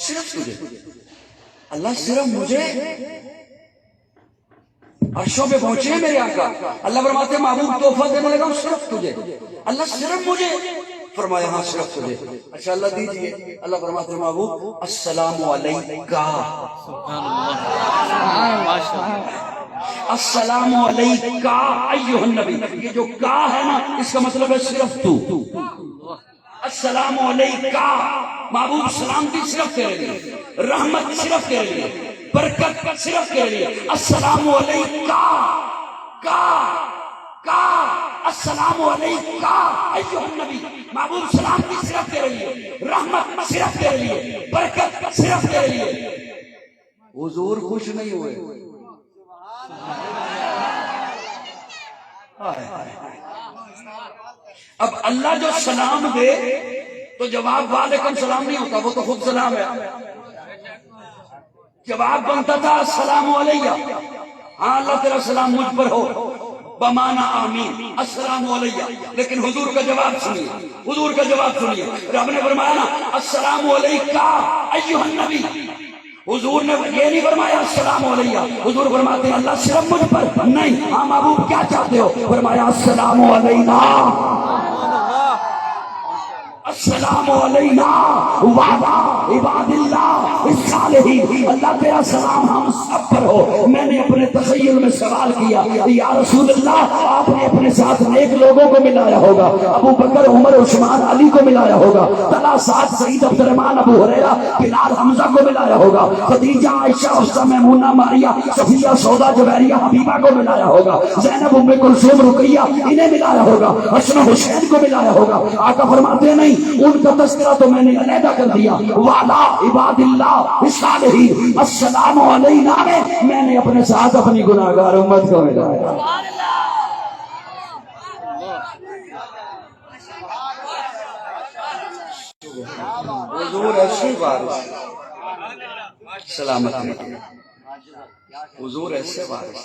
صرف تجھے۔ اللہ صرف مجھے، عرشوں پہ پہنچے ہیں میرے آقا، اللہ فرماتے ہیں محبوب تحفہ دینے لگا ہوں صرف تجھے، اللہ صرف مجھے، فرمایا ہاں صرف تجھے۔ اچھا اللہ دیجئے، اللہ فرماتے ہیں محبوب السلام علیکہ، السلام علیکہ ایھا النبی، یہ جو کا ہے نا اس کا مطلب ہے صرف تو، السلام علیکہ، محبوب سلامتی صرف تیرے لیے، رحمت صرف تیرے لیے، برکت صرف تیرے لیے، السلام علیکہ، کا السلام علیکہ ایھا النبی، محبوب سلامتی صرف تیرے لیے، رحمت صرف تیرے لیے، برکت صرف تیرے لیے۔ حضور خوش نہیں ہوئے، اب اللہ جو سلام دے تو جواب وعلیکم سلام نہیں ہوتا، وہ تو خود سلام ہے۔ جواب بنتا تھا السلام علیہ، ہاں اللہ تیرا سلام مجھ پر ہو، بمانا آمین السلام علیہ، لیکن حضور کا جواب سنیے، حضور کا جواب سنیے، رب نے فرمایا نا السلام علیکہ ایھا النبی، حضور نے یہ نہیں فرمایا السلام علیہ، حضور فرماتے ہیں اللہ صرف مجھ پر نہیں، ہاں محبوب کیا چاہتے ہو؟ فرمایا السلام علینا، السلام علینا وعلا عباداللہ الصالحین، اللہ تیرا سلام ہم سب پر ہو۔ میں نے اپنے تخیل میں سوال کیا یا رسول اللہ آپ نے اپنے ساتھ نیک لوگوں کو ملایا ہوگا، ابو بکر عمر عثمان علی کو ملایا ہوگا، طلحہ سعد سعید عبد الرحمن ابو ہریرہ بلال حمزہ کو ملایا ہوگا، خدیجہ عائشہ حفصہ میمونہ ماریہ صفیہ سودا جویریہ حبیبہ کو ملایا ہوگا، زینب ام کلثوم رقیہ انہیں ملایا ہوگا، حسن و حسین کو ملایا ہوگا۔ آقا فرماتے نہیں ان کا تذکرہ تو میں نے علیحدہ کر دیا، وعلا عباد اللہ الصالحین السلام علینا میں نے اپنے ساتھ اپنی گناہگار امت کو ملایا۔ حضور ایسی بارش سلامت ہے، حضور ایسے بارش،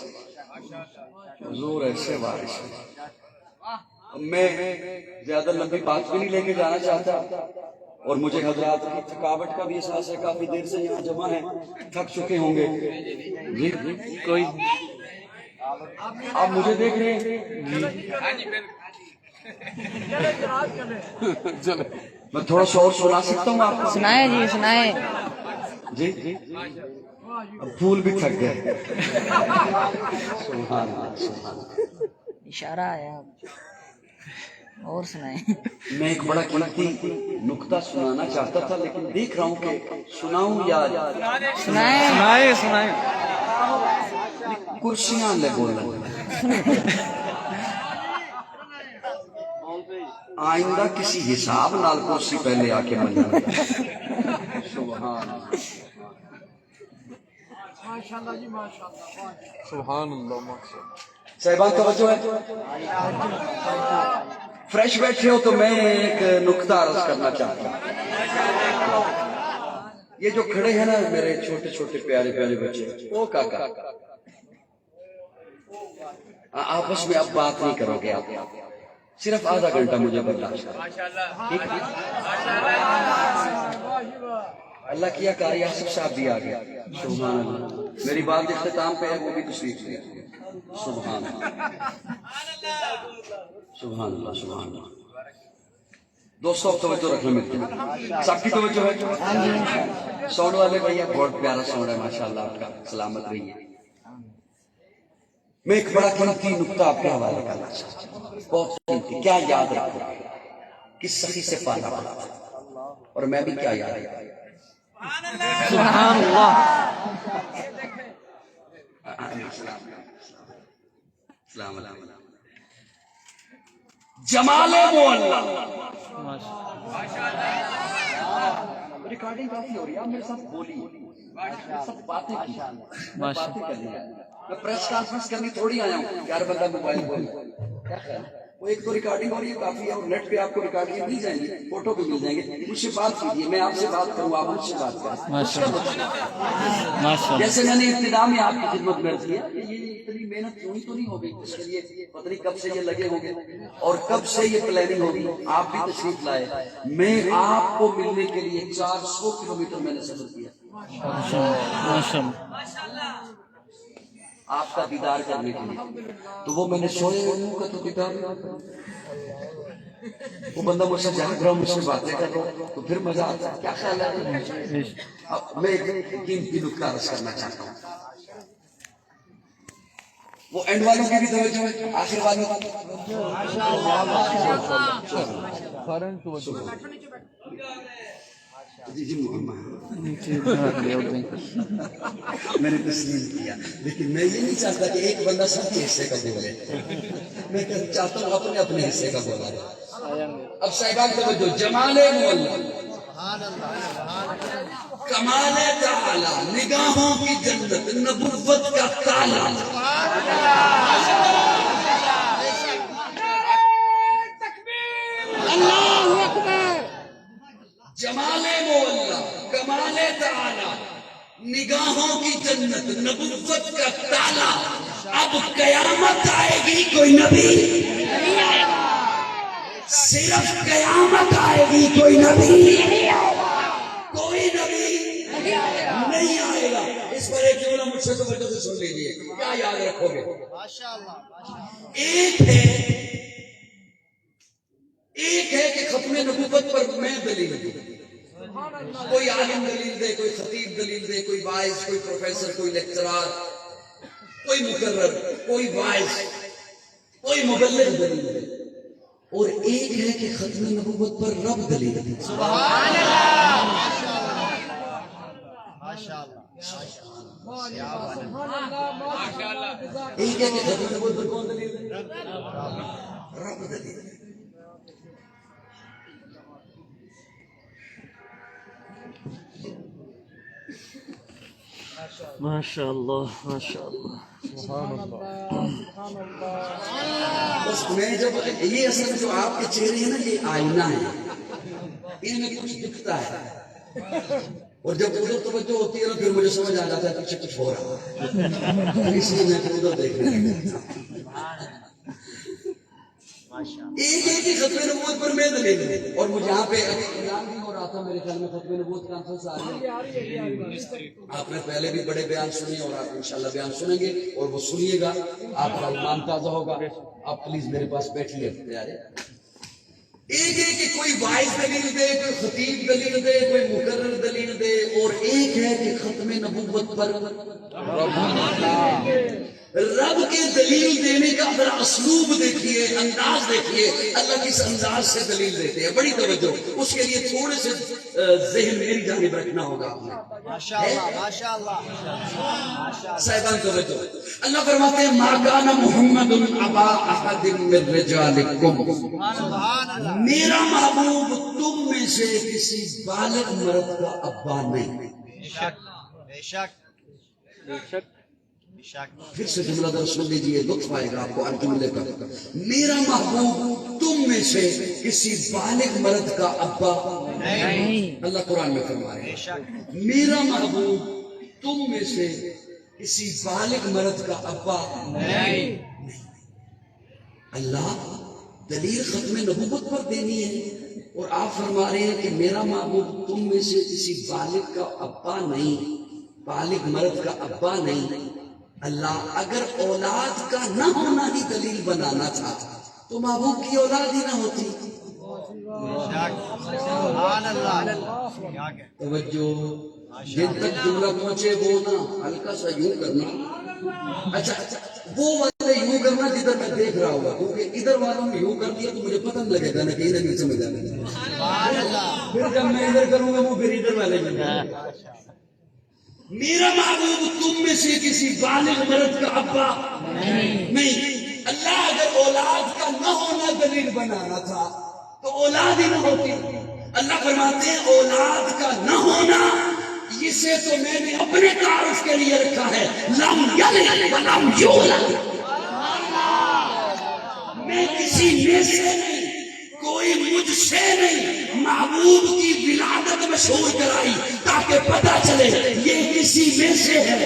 حضور ایسے بارش۔ میں زیادہ لمبی بات بھی نہیں لے کے جانا چاہتا اور مجھے حضرات کی تھکاوٹ کا بھی احساس ہے، کافی دیر سے یہاں جمع ہیں، تھک چکے ہوں گے جی، کوئی آپ مجھے دیکھ رہے ہیں جی، میں تھوڑا شور سنا سکتا ہوں آپ کو؟ سنائے جی سنائے جی اب پھول بھی تھک گئے۔ سبحان اللہ سبحان اللہ۔ اشارہ آیا اور سنائے۔ میں ایک بڑا قیمتی نکتہ سنانا چاہتا تھا لیکن دیکھ رہا ہوں کہ سناؤں یا سنائے سنائے کرسیاں لے بولنا۔ آئندہ کسی حساب نال کرسی پہلے آ کے ملنا۔ سبحان اللہ سبحان اللہ ماشاءاللہ۔ صاحبان توجہ ہے، فریش بیٹھے ہو تو میں ایک نکتہ عرض کرنا چاہتا ہوں۔ یہ جو کھڑے ہیں نا میرے چھوٹے چھوٹے پیارے پیارے بچے، او کاکا آپس میں اب بات نہیں کرو گے، آپ صرف آدھا گھنٹہ مجھے برداشت کرو، ٹھیک ہے؟ اللہ کیا کاری آصف صاحب بھی آ گیا، سبحان اللہ۔ میری بات اختتام پہ ہے، وہ بھی تشریف لے۔ سبحان اللہ سبحان اللہ سبحان اللہ۔ دوستوں توجہ رکھنا ملتی ہے، سب کی توجہ ہے؟ ساؤنڈ والے بھیا بہت پیارا ساؤنڈ ہے ماشاءاللہ آپ کا، سلامت رہیے۔ میں ایک بڑا قیمتی نکتہ آپ کے حوالے کرنا چاہتا ہوں، بہت قیمتی، کیا یاد رکھو گے؟ کس سخی سے پالا پڑا اور میں بھی کیا یاد رکھا۔ سبحان اللہ۔ السلام علیکم۔ جمال مولا ریکارڈنگ کافی ہو رہی ہے، آپ میرے ساتھ بولیے، سب باتیں کی، باتیں کر لیا۔ میں پریس کانفرنس کرنی تھوڑی آیا ہوں، یار بندہ موبائل بول کیا خیال ہے؟ وہ ایک تو ریکارڈنگ ہو رہی ہے کافی ہے، اور نیٹ پہ آپ کو ریکارڈنگ مل جائیں گی، فوٹو بھی مل جائیں گے، مجھ سے بات کیجیے، میں آپ سے بات کروں، آپ مجھ سے بات کریں۔ ماشاءاللہ۔ جیسے میں نے ابتدا میں آپ کی خدمت میں کیا، یہ اتنی محنت کیوں ہی تو نہیں ہو گئی، اس کے لیے پتہ نہیں کب سے یہ لگے ہوں گے اور کب سے یہ پلاننگ ہوگی۔ آپ بھی تشریف لائے، میں آپ کو ملنے کے لیے 400 کلومیٹر میں نے سفر کیا ماشاءاللہ۔ آپ کا دیدار کرنے کے لیے، تو وہ میں نے سوئے منہ کا تو دیدار، وہ بندہ مجھ سے جہاں رہا ہوں، مجھ سے باتیں کر رہا ہوں تو پھر مزہ آتا ہے، کیا خیال ہے؟ اب میں ایک قیمتی نکتہ عرض کرنا چاہتا ہوں، وہ اینڈ والوں کی بھی توجہ ہے، آخر والوں جی میں نے تسلیم کیا، لیکن میں یہ نہیں چاہتا کہ ایک بندہ سب کے حصے کا بولے، میں چاہتا ہوں اپنے اپنے حصے کا بولا ہے۔ اب صاحبان توجہ، جمال مولا، کمال تعالی، نگاہوں کی جنت، نبوت کا تالا، اللہ اکبر۔ جمال مولا، کمال تعالی، نگاہوں کی جنت، نبوت کا تالا، اب قیامت آئے گی کوئی نبی نہیں آئے گا، صرف قیامت آئے گی کوئی نبی نہیں آئے گا، کوئی نبی نہیں آئے گا۔ اس پر ایک جملہ مجھ سے توجہ سے سن لیجیے، کیا یاد رکھو گے؟ ایک ہے ایک ہے کہ ختم نبوت پر میں دلیل دوں، کوئی عالم دلیل دے، کوئی خطیب دلیل دے، کوئی واعظ، کوئی پروفیسر، کوئی لیکچرار، کوئی مقرر، کوئی واعظ، کوئی مبلغ دلیل دے، اور ایک ہے کہ ختم نبوت پر رب دلیل دے۔ ایک ہے کہ ختم نبوت پر کون دلیل دے؟ رب دلیل دے۔ ماشاء اللہ ماشاء اللہ بس میں جب یہ اصل جو آپ کے چہرے ہیں نا یہ آئینہ ہے، ان میں کچھ دکھتا ہے، اور جب ادھر توجہ ہوتی ہے نا پھر مجھے سمجھ آ جاتا ہے پیچھے کچھ ہو رہا ہے، اس لیے میں پھر ادھر دیکھنے لگتا ہوں۔ ایک ہے کہ ختم نبوت پر میں دلیل ہے، اور مجھے یہاں پہ اعلان بھی ہو رہا تھا میرے خیال میں ختم نبوت کانفرنس آ رہی ہے، آپ نے پہلے بھی بڑے بیان سنے اور آپ انشاءاللہ بیان سنیں گے، اور وہ سنیے گا، آپ کا ایمان تازہ ہوگا۔ آپ پلیز میرے پاس بیٹھیے تیار ہے۔ ایک ہے کہ کوئی واعظ دلیل دے، کوئی خطیب دلیل دے، کوئی مقرر دلیل دے، اور ایک ہے کہ ختم نبوت پر رب کے دلیل دینے کا ذرا اسلوب دیکھیے، انداز دیکھیے، اللہ کس انداز سے دلیل دیتے ہیں، بڑی توجہ، اس کے لیے تھوڑے سے ذہن میری جانب رکھنا ہوگا آپ نے۔ صاحبان توجہ، اللہ فرماتے ہیں ما کان محمد ابا احد من رجالکم، میرا محبوب تم میں سے کسی بالغ مرد کا ابا نہیں۔ بے شک پھر سے جملہ در سن لیجیے، لطف آئے گا آپ کو ہر جملے پر۔ میرا محبوب تم میں سے کسی بالغ مرد کا ابا نہیں، اللہ قرآن میں فرما رہے ہیں میرا محبوب تم میں سے کسی بالغ مرد کا ابا نہیں۔ اللہ دلیل ختم نبوت پر دینی ہے، اور آپ فرما رہے ہیں کہ میرا محبوب تم میں سے کسی بالغ کا ابا نہیں، بالغ مرد کا ابا نہیں۔ اللہ اگر اولاد کا نہ ہونا ہی دلیل بنانا تھا تو محبوب کی اولاد ہی نہ ہوتی۔ توجہ، جن تک جملہ پہنچے وہ نہ ہلکا سا یوں کرنا، اچھا وہ والے یوں کرنا جدھر میں دیکھ رہا ہوگا، کیونکہ ادھر والوں نے یوں کر دیا تو مجھے پتہ لگے گا نا کہ انہیں نہیں سمجھ آنا، پھر جب میں ادھر کروں گا وہ پھر ادھر والے میں۔ میرا محبوب تم میں سے کسی بالغ مرد کا ابا نہیں۔ اللہ اگر اولاد کا نہ ہونا دلیل بنانا تھا تو اولاد ہی نہ ہوتی۔ اللہ فرماتے ہیں اولاد کا نہ ہونا اسے تو میں نے اپنے تعارف کے لیے رکھا ہے، لم یلد ولم یولد، میں کسی میں سے نہیں، کوئی مجھ سے نہیں، محبوب کی ولادت مشہور کرائی تاکہ پتہ چلے یہ کسی میں سے ہے،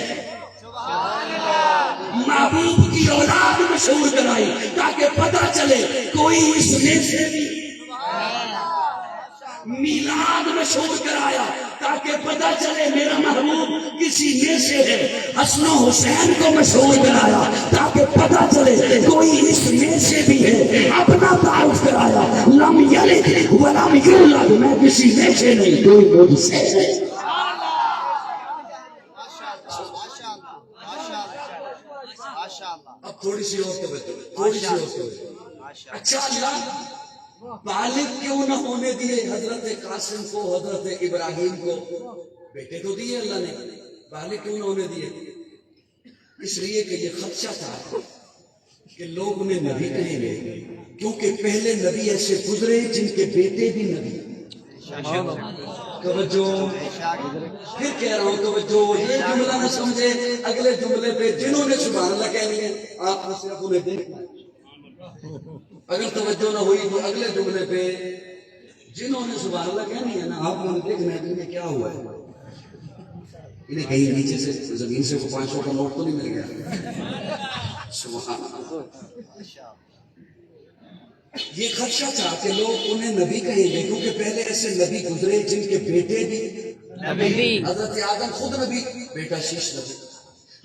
محبوب کی اولاد مشہور کرائی تاکہ پتہ چلے کوئی اس میں سے نہیں، میلاد مشہور کرایا تاکہ پتہ چلے میرا محبوب کسی میں سے ہے، حسن و حسین کو مشہور کرایا تاکہ پتہ چلے کوئی اس میں سے بھی ہے، اپنا تعارف کرایا لم یلد ولم یولد، میں کسی میں سے نہیں، کوئی مجھ سے ہے۔ اب تھوڑی سی اور توجہ، تھوڑی سی اور توجہ۔ اچھا اللہ بالغ کیوں نہ ہونے دیے حضرت قاسم کو، حضرت ابراہیم کو؟ بیٹے تو دیے اللہ نے، بالغ کیوں نہ ہونے دیے؟ اس لیے کہ یہ خدشہ تھا کہ لوگ انہیں نبی کہیں گے، کیونکہ پہلے نبی ایسے گزرے جن کے بیٹے بھی نبی۔ توجہ، پھر کہہ رہا ہوں توجہ، یہ جملہ نہ سمجھے اگلے جملے پہ جنہوں نے سبحان اللہ کہہ لیے آپ نے صرف انہیں دیکھنا ہے، اگر توجہ نہ ہوئی تو اگلے جملے پہ جنہوں نے سبحان اللہ کہنی ہے نا آپ نے دیکھنا ہے کہ انہیں کیا ہوا ہے، انہیں کہیں نیچے سے زمین سے 500 کا نوٹ تو نہیں مل گیا؟ سبحان اللہ۔ یہ خدشہ تھا کہ لوگ انہیں نبی کہیں گے، کیونکہ پہلے ایسے نبی گزرے جن کے بیٹے بھی نبی، حضرت آدم خود نبی، بیٹا شیش نبی،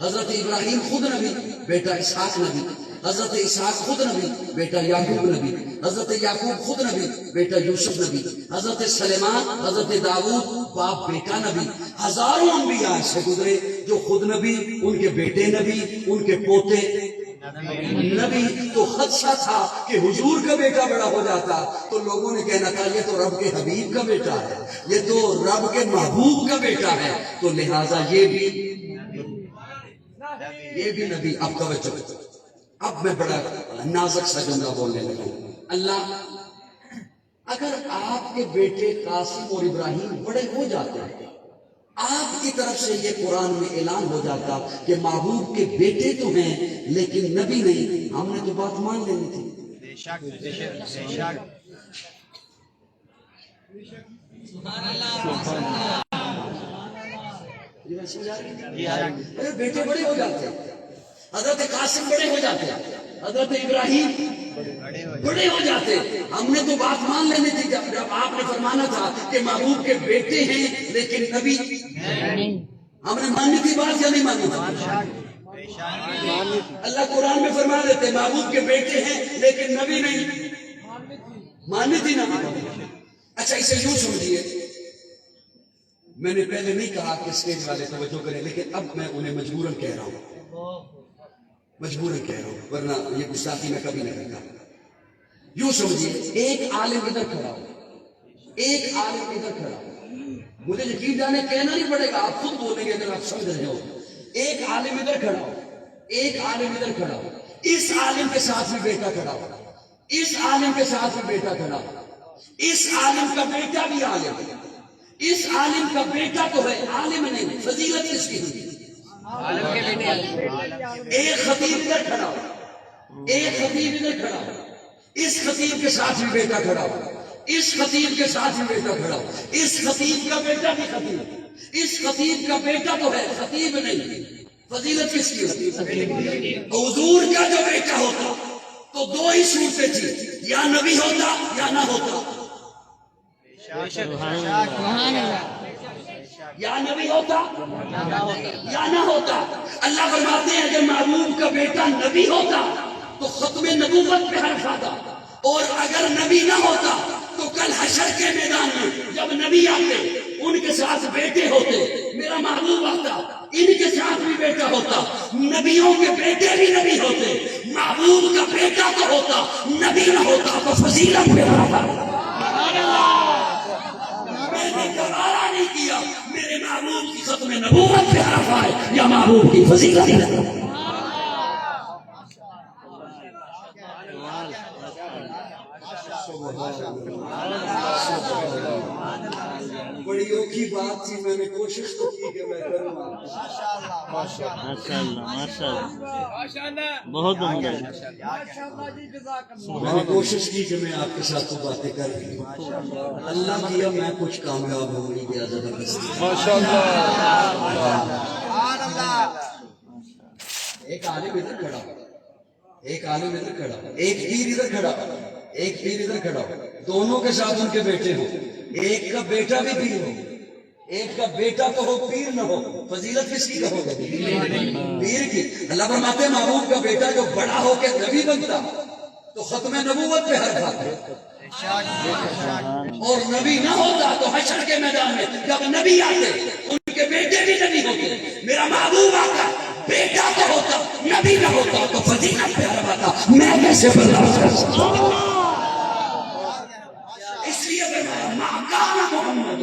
حضرت ابراہیم خود نبی، بیٹا اسحاق نبی، حضرت اسحاق خود نبی، بیٹا یعقوب نبی، حضرت یعقوب خود نبی، بیٹا یوسف نبی، حضرت سلیمان، حضرت داؤد باپ بیٹا نبی، ہزاروں انبیاء سے گزرے جو خود نبی، ان کے بیٹے نبی، ان کے پوتے نبی. تو خدشہ تھا کہ حضور کا بیٹا بڑا ہو جاتا تو لوگوں نے کہنا تھا یہ تو رب کے حبیب کا بیٹا ہے، یہ تو رب کے محبوب کا بیٹا ہے، تو لہٰذا یہ بھی نبی. اب توجہ، اب میں بڑا نازک سا جملہ بولنے لگا. اللہ اگر آپ کے بیٹے قاسم اور ابراہیم بڑے ہو جاتے ہیں، آپ کی طرف سے یہ قرآن میں اعلان ہو جاتا کہ محبوب کے بیٹے تو ہیں لیکن نبی نہیں، ہم نے تو بات مان لینی تھی. بے شک بے شک بے شک. ارے بیٹے بڑے ہو جاتے ہیں، حضرت قاسم بڑے ہو جاتے ہیں، حضرت ابراہیم بڑے ہو جاتے، ہم نے تو بات مان لینی تھی جب آپ نے فرمانا تھا کہ محبوب کے بیٹے ہیں لیکن نبی. ہم نے ماننی تھی بات یا نہیں ماننی تھی؟ اللہ قرآن میں فرما دیتے محبوب کے بیٹے ہیں لیکن نبی نہیں، ماننی تھی نا. اچھا اسے یوں سمجھیے، میں نے پہلے نہیں کہا کہ اسٹیج والے توجہ کریں، لیکن اب میں انہیں مجبوراً کہہ رہا ہوں، مجبوراً کہہ رہا ہوں، ورنہ یہ گستاخی میں کبھی نہیں کرتا. یوں سمجھیے ایک عالم ادھر کھڑا ہو، ایک عالم ادھر کھڑا ہو، مجھے یقین جانے کہنا نہیں پڑے گا، آپ خود بولیں گے اگر آپ سمجھ رہے ہو. ایک عالم ادھر کھڑا ہو، ایک عالم ادھر کھڑا ہو، اس عالم کے ساتھ بھی بیٹا کھڑا ہو، اس عالم کے ساتھ بھی بیٹا کھڑا ہو، اس عالم کا بیٹا بھی عالم ہے، اس عالم کا بیٹا تو ہے عالم نہیں، فضیلت کس کی ہوئی؟ ایک خطیب ادھر کھڑا ہو، ایک خطیب ادھر کھڑا ہو، اس خطیب کے ساتھ بھی بیٹا کھڑا ہو، اس خطیب کے ساتھ بھی بیٹا کھڑا ہو، اس خطیب کا بیٹا بھی خطیب، اس خطیب کا بیٹا تو ہے خطیب نہیں، فضیلت کس کی ہوتی؟ حضور کا جو بیٹا ہوتا تو دو ہی صورتیں تھی، یا نبی ہوتا یا نہ ہوتا، یا نبی ہوتا یا نہ ہوتا. اللہ فرماتے ہیں اگر محبوب کا بیٹا نبی ہوتا تو ختم نبوت پہ حرف آتا، اور اگر نبی نہ ہوتا تو کل حشر کے میدان میں جب نبی آتے ان کے ساتھ بیٹے ہوتے، میرا محبوب آتا ان کے ساتھ بھی بیٹا ہوتا، نبیوں کے بیٹے بھی نبی ہوتے، محبوب کا بیٹا تو ہوتا نبی نہ ہوتا تو فضیلت پہ حرف آتا. میں نے گوارا نہیں کیا میرے محبوب کی ختم نبوت پہ حرف آئے یا محبوب کی فضیلت. بڑی اوکھی بات تھی، میں نے کوشش تو کی کہ میں کروں. ماشاء اللہ ماشاء اللہ، بہت عمدہ. میں نے کوشش کی کہ میں آپ کے ساتھ تو باتیں کر رہی ہوں، اللہ کیا میں کچھ کامیاب ہو نہیں گیا زبردستی. ایک عالم ادھر کھڑا ہو، ایک عالم ادھر کھڑا ہو، ایک پیر ادھر کھڑا ہو، ایک پیر ادھر کھڑا ہو، دونوں کے ساتھ ان کے بیٹے ہو، ایک کا بیٹا بھی پیر ہو، ایک کا بیٹا تو ہو پیر نہ ہو، فضیلت کس کی کہو گے؟ پیر کی. اللہ فرماتے ہیں محبوب کا بیٹا جو بڑا ہو کے نبی بنتا تو ختم نبوت پہ حرف آتا، اور نبی نہ ہوتا تو حشر کے میدان میں جب نبی آتے ان کے بیٹے بھی نبی ہوتے، میرا محبوب آتا بیٹا تو ہوتا نبی نہ ہوتا تو فضیلت پہ حرف آتا. میں کیسے برداشت کر سکتا ہوں؟ اس لیے ما کان محمد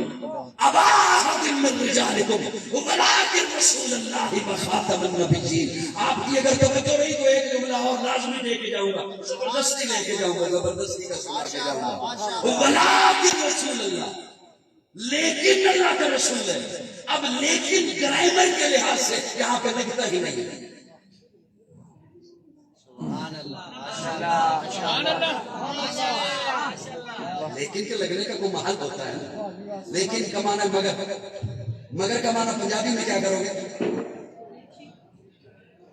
ابا احد من رجالکم ولکن رسول اللہ وخاتم النبیین. آپ کی اگر توجہ رہی تو ایک جملہ اور لازمی لے کے جاؤں گا، زبردستی لے کے جاؤں گا، زبردستی کا سنا کے جاؤں گا. ولکن رسول اللہ، لیکن اللہ کا رسول ہے. اب لیکن گرامر کے لحاظ سے یہاں پہ لگتا ہی نہیں ہے. لیکن کے لگنے کا کوئی محل ہوتا ہے. لیکن کا معنی مگر، مگر کا معنی پنجابی میں کیا کرو گے؟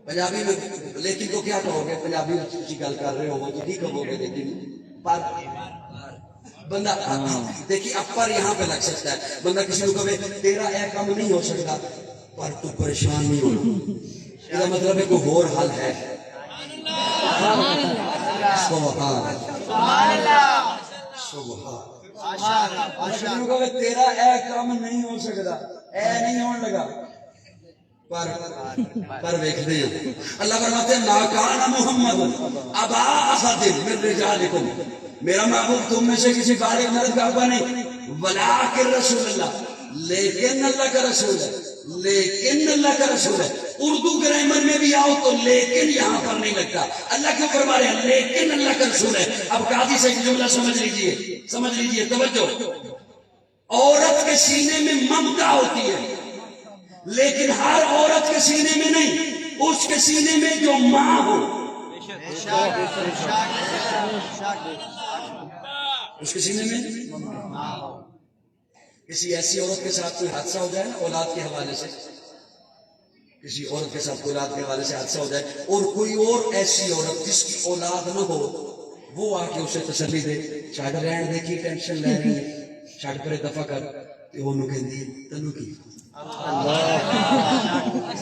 پنجابی میں لیکن کو کیا کہو گے؟ پنجابی میں کی گل کر رہے ہو تو ٹھیک کہو گے، لیکن پر بندہ دیکھیے اب پر یہاں پہ لگ سکتا ہے. بندہ کسی کو کہے تیرا اے کام نہیں ہو سکتا پر تو پریشان نہیں ہونا، یہ مطلب ہے کوئی اور حل ہے. تیرا اے کام نہیں ہو سکتا، اے نہیں ہون لگا، پر ویکھدے ہیں اللہ فرماتے ہیں ما کان محمد ابا احد من رجالکم، میرا محبوب تم میں سے کسی بالغ مرد کا ابا نہیں، ولکن رسول اللہ، لیکن اللہ کا رسول ہے، لیکن اللہ کا رسول ہے۔ اردو گرامر میں بھی آؤ تو لیکن یہاں پر نہیں لگتا، اللہ کیوں فرما رہے ہیں لیکن اللہ کا رسول ہے۔ اب قاضی سے جملہ سمجھ لیجئے توجہ، عورت کے سینے میں ممتا ہوتی ہے لیکن ہر عورت کے سینے میں نہیں، اس کے سینے میں جو ماں ہو، اس کے سینے میں کسی ایسی عورت کے ساتھ کوئی حادثہ ہو جائے نا اولاد کے حوالے سے، کسی عورت کے ساتھ اولاد کے حوالے سے حادثہ ہو جائے اور کوئی اور ایسی عورت جس کی اولاد نہ ہو وہ آ کے اسے تسلی دے، چھڈ رہن دے کی ٹینشن لے رہی ہے، چھڈ کرے دفع کر، تے اونوں کہندی تینوں کی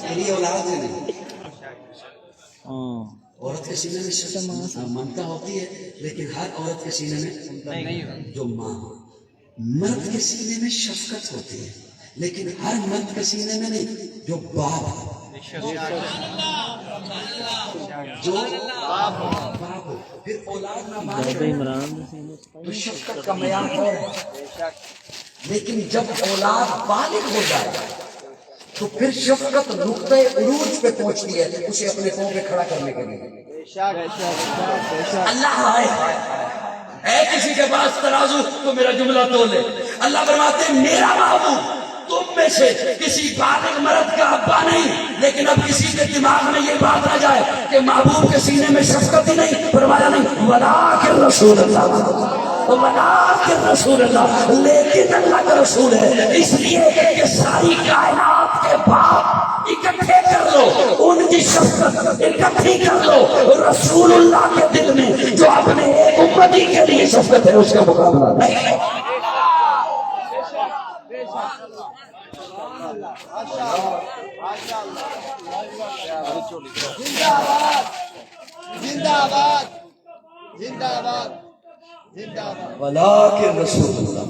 تیری اولاد ہے نہیں۔ عورت کے سینے میں ممتا ہوتی ہے لیکن ہر عورت کے سینے میں جو ماں ہو، مرد کے سینے میں شفقت ہوتی ہے لیکن ہر مرد کے سینے میں نہیں، جو باپ ہو، جو باپ ہو، پھر اولاد نہ بالغ تو شفقت کا معیار اور ہے، لیکن جب اولاد بالغ ہو جائے تو پھر شفقت نقطۂ عروج پہ پہنچتی ہے اسے اپنے پاؤں پہ کھڑا کرنے کے لیے۔ اللہ ہے کسی کے پاس ترازو تو میرا جملہ تولے، اللہ فرماتے ہیں میرا محبوب تم میں سے کسی بالغ مرد کا ابا نہیں، لیکن اب کسی کے دماغ میں یہ بات نہ جائے کہ محبوب کے سینے میں شفقت ہی نہیں، فرمایا نہیں ولکن رسول اللہ، ولکن رسول اللہ، لیکن اللہ کا رسول ہے، اس لیے کہ ساری کائنات کے باپ اکٹھے کر لو، ان کی شفقت اکٹھی کر لو، رسول اللہ کے دل میں جو اپنے ایک امتی کے لیے شفقت ہے اس کا مقابلہ نہیں۔ ولکن رسول اللہ،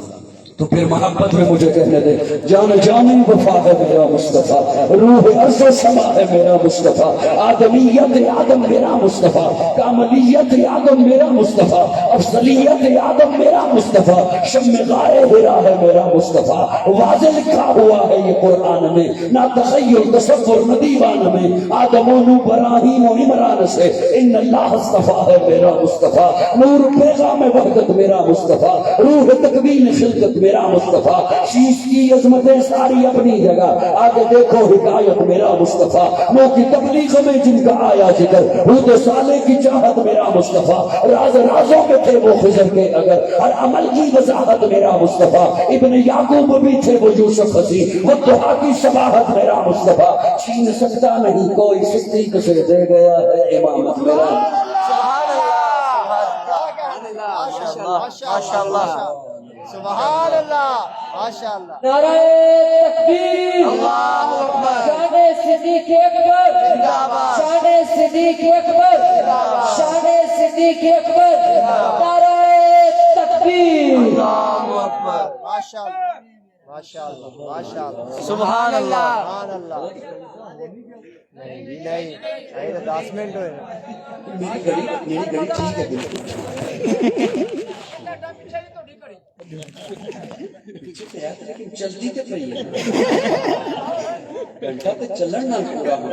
تو پھر محبت میں مجھے کہنے دے، جان جانی وفا ہے میرا مصطفیٰ، روح عرض و سما ہے میرا مصطفیٰ، آدمیت آدم میرا مصطفیٰ، کاملیت آدم میرا مصطفیٰ، افضلیت آدم میرا مصطفیٰ، شم غائے ہرا ہے میرا مصطفیٰ، واضح لکھا ہوا ہے یہ قرآن میں، نہ تخیل تصور نہ دیوان میں، آدم و نو ابراہیم و عمران سے ان اللہ اصطفیٰ ہے میرا مصطفیٰ، نور پیغام وحدت میرا مصطفیٰ، روح تکوین خلقت میرا مصطفیٰ، شیش کی عظمتیں ساری اپنی جگہ، آگے دیکھو حکایت میرا مصطفیٰ، نو کی تبلیغ میں جن کا آیا ذکر، حود صالح کی چاہت میرا مصطفیٰ، راز رازوں میں تھے وہ خضر کے اگر، ہر عمل کی وضاحت میرا مصطفیٰ، ابن یعقوب بھی تھے وہ یوسف حسین، وہ دعا کی شباہت میرا مصطفیٰ، چھین سکتا نہیں کوئی صدیق سے دے گیا ہے امامت میرا۔ سبحان اللہ، ماشاء اللہ، نعرہ تکبیر، اللہ اکبر، شان صدیق اکبر زندہ باد، شان صدیق اکبر زندہ باد، شان صدیق اکبر نعرہ تکبیر، اللہ اکبر، ماشاء اللہ، ماشاء اللہ، ماشاء اللہ، سبحان اللہ۔ سبحان اللہ۔ نہیں جی نہیں، چاہیے 10 منٹ ہوئے۔ میری گھڑی ٹھیک ہے بالکل، پیچھے تو ہے لیکن چلتی تو پئی ہے، گھنٹہ تو چلن نہ پورا ہو۔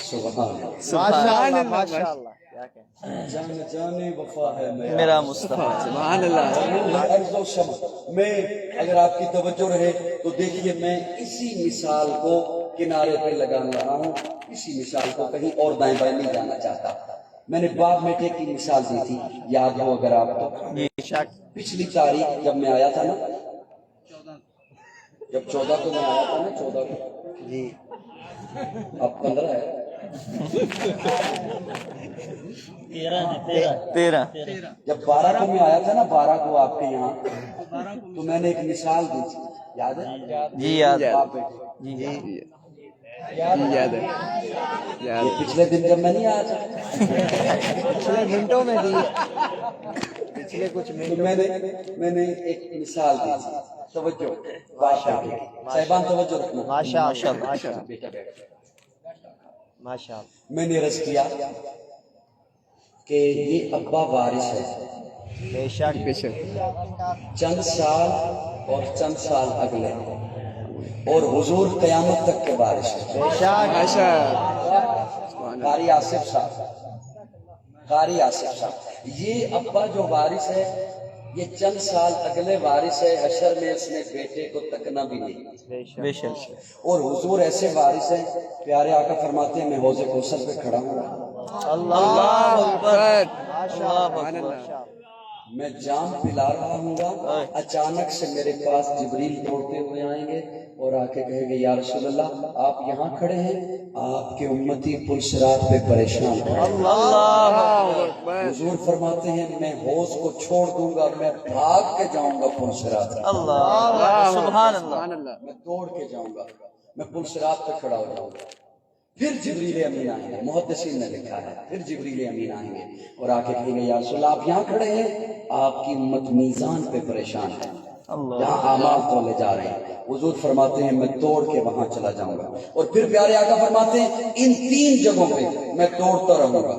سبحان اللہ، ماشاء اللہ، ماشاء اللہ، کیا کہیں، جان جانے وفا ہے میرا مصطفیٰ، سبحان اللہ۔ عرض و شمع میں اگر آپ کی توجہ رہے تو دیکھیے میں اسی مثال کو کنارے پہ لگا رہا ہوں، اسی مثال کو کہیں اور دائیں بائیں نہیں جانا چاہتا۔ میں نے باپ بیٹے کی مثال دی تھی، یاد ہو اگر آپ کو، پچھلی تاریخ جب میں آیا تھا نا، جب 14 کو میں آیا تھا نا، 14 کو جی، اب 15 ہے، 13 جب 12 کو میں آیا تھا نا، 12 کو آپ کے یہاں، تو میں نے ایک مثال دی تھی، یاد ہے؟ جی یاد ہے باپ بیٹے، یاد ہے یاد یہ پچھلے دن جب میں نہیں آیا تھا پچھلے منٹوں میں دی پچھلے کچھ تو منٹوں میں نے ایک مثال دی تھی. توجہ صاحبان توجہ رکھنا. ماشاء اللہ ماشاء اللہ بیٹا بیٹھ. ماشاء اللہ میں نے عرض کیا کہ یہ ابا وارث ہے بے شک بے شک چند سال اور چند سال اگلے اور حضور قیامت تک کے وارث ہے. بے شک ماشاء قاری آصف صاحب قاری آصف صاحب یہ ابا جو وارث ہے یہ چند سال اگلے وارث ہے. حشر میں اس نے بیٹے کو تکنا بھی نہیں. بے شک اور حضور ایسے وارث ہیں پیارے آقا فرماتے ہیں میں حوض کوثر پہ کھڑا ہوں اللہ اکبر سبحان اللہ میں جام پلا رہا ہوں گا. اچانک سے میرے پاس جبریل دوڑتے ہوئے آئیں گے اور آ کے کہیں گے یا رسول اللہ آپ یہاں کھڑے ہیں آپ کے امتی پل صراط پہ پریشان ہیں. اللہ اکبر حضور فرماتے ہیں میں حوض کو چھوڑ دوں گا میں بھاگ کے جاؤں گا پل صراط پہ. اللہ سبحان اللہ سبحان اللہ میں دوڑ کے جاؤں گا میں پل صراط پہ کھڑا ہو جاؤں گا. پھر جبریل امین آئیں گے. محدثین نے لکھا ہے پھر جبریل امین آئیں گے اور آ کے کہیں گے یا رسول اللہ آپ یہاں کھڑے ہیں آپ کی امت میزان پہ پریشان ہے یہاں اعمال تولے جا رہے ہیں. حضور فرماتے ہیں میں توڑ کے وہاں چلا جاؤں گا. اور پھر پیارے آقا فرماتے ہیں ان تین جگہوں پہ میں توڑتا رہوں گا.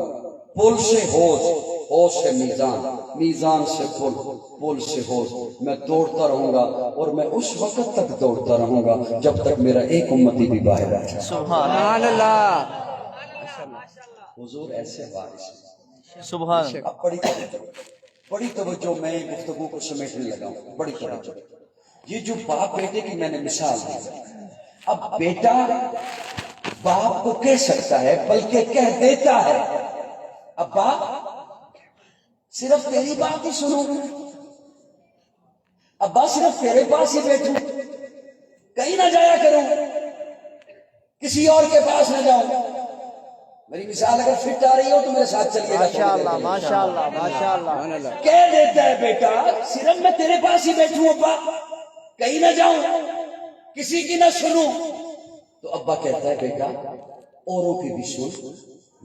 پل سے حوض حوض سے میزان میزان سے پل پل سے حوض میں دوڑتا رہوں گا اور میں اس وقت تک دوڑتا رہوں گا جب تک میرا ایک امتی بھی باہر آ جائے. سبحان اللہ حضور ایسے وارث ہیں. سبحان اللہ اب بڑی توجہ میں گفتگو کو سمیٹنے لگا ہوں. بڑی توجہ یہ جو باپ بیٹے کی میں نے مثال دی. اب بیٹا باپ کو کہہ سکتا ہے بلکہ کہہ دیتا ہے ابا صرف تیری بات ہی سنوں ابا صرف تیرے پاس ہی بیٹھوں کہیں نہ جایا کروں کسی اور کے پاس نہ جاؤں. میری مثال اگر فٹ آ رہی ہو تو میرے ساتھ چلیے گا. ماشاء اللہ ماشاء اللہ ماشاء اللہ کہہ دیتا ہے بیٹا صرف میں تیرے پاس ہی بیٹھوں ابا کہیں نہ جاؤں کسی کی نہ سنوں. تو ابا کہتا ہے بیٹا اوروں کی بھی سن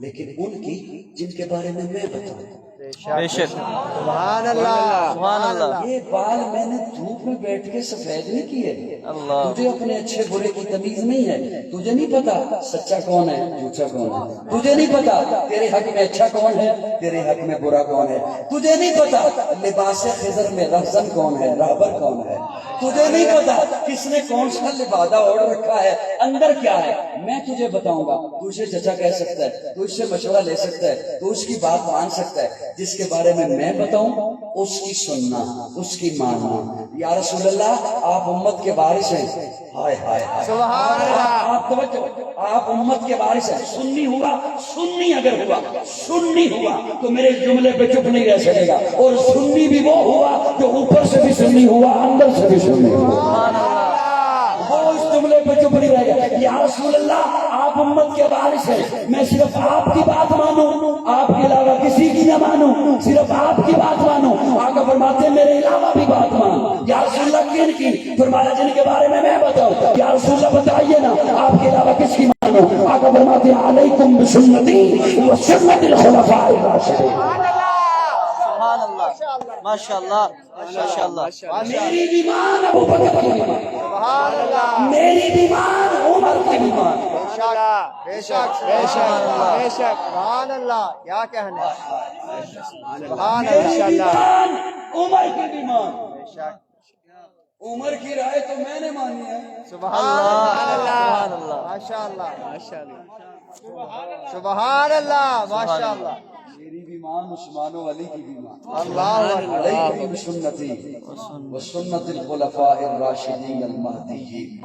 لیکن ان کی جن کے بارے میں بتاؤں. بے شک سبحان اللہ سبحان اللہ یہ بال میں نے دھوپ میں بیٹھ کے سفید نہیں کیے. تجھے اپنے اچھے برے کی تمیز نہیں ہے. تجھے نہیں پتا سچا کون ہے جھوٹا کون ہے. تجھے نہیں پتا تیرے حق میں اچھا کون ہے تیرے حق میں برا کون ہے. تجھے نہیں پتا لباس خضر میں رہزن کون ہے رہبر کون ہے. تجھے نہیں پتا کس نے کون سا لبادہ اوڑھ رکھا ہے اندر کیا ہے. میں تجھے بتاؤں گا تو اسے چچا کہہ سکتا ہے تو اس سے مشورہ لے سکتا ہے تو اس کی بات مان سکتا ہے. جس کے بارے میں بتاؤں اس کی سننا اس کی ماننا. یا رسول اللہ آپ امت کے وارث ہیں. ہائے ہائے سبحان اللہ آپ توجہ آپ امت کے وارث ہیں. سنی ہوا سنی اگر ہوا سنی ہوا تو میرے جملے پہ چپ نہیں رہ سکے گا. اور سنی بھی وہ ہوا جو اوپر سے بھی سنی ہوا اندر سے بھی سنی ہوا. وہ اس جملے پہ چپ نہیں رہ گیا. یا رسول اللہ آپ امت کے وارث ہیں میں صرف آپ کی بات مانوں آپ کے علاوہ کسی کی نہ مانوں صرف آپ کی بات مانوں. آقا فرماتے ہیں میرے علاوہ بھی بات مان. یا رسول اللہ کن کی فرمایا جن کے بارے میں بتاؤں. یا رسول اللہ بتائیے نا آپ کے علاوہ کس کی مانوں. آقا فرماتے ہیں علیکم بسنتی و سنت الخلفاء الراشدین. سبحان اللہ ماشاء اللہ ماشاء اللہ میری بھی مان ابو بکر کی بھی مان سبحان اللہ میری بھی مان عمر کی بھی مان. بے شک بے شک بے شک سبحان اللہ کیا کہنا سبحان میری بھی اللہ مان عمر کی بھی مان. بے شک عمر کی رائے تو میں نے مانی ہے. سبحان اللہ ماشاء اللہ ماشاء اللہ سبحان اللہ ماشاء اللہ میری بھی مان عثمان و علی کی بھی مان. اللہ علیکم بسنتی و سنت الخلفاء الراشدین المہدیین.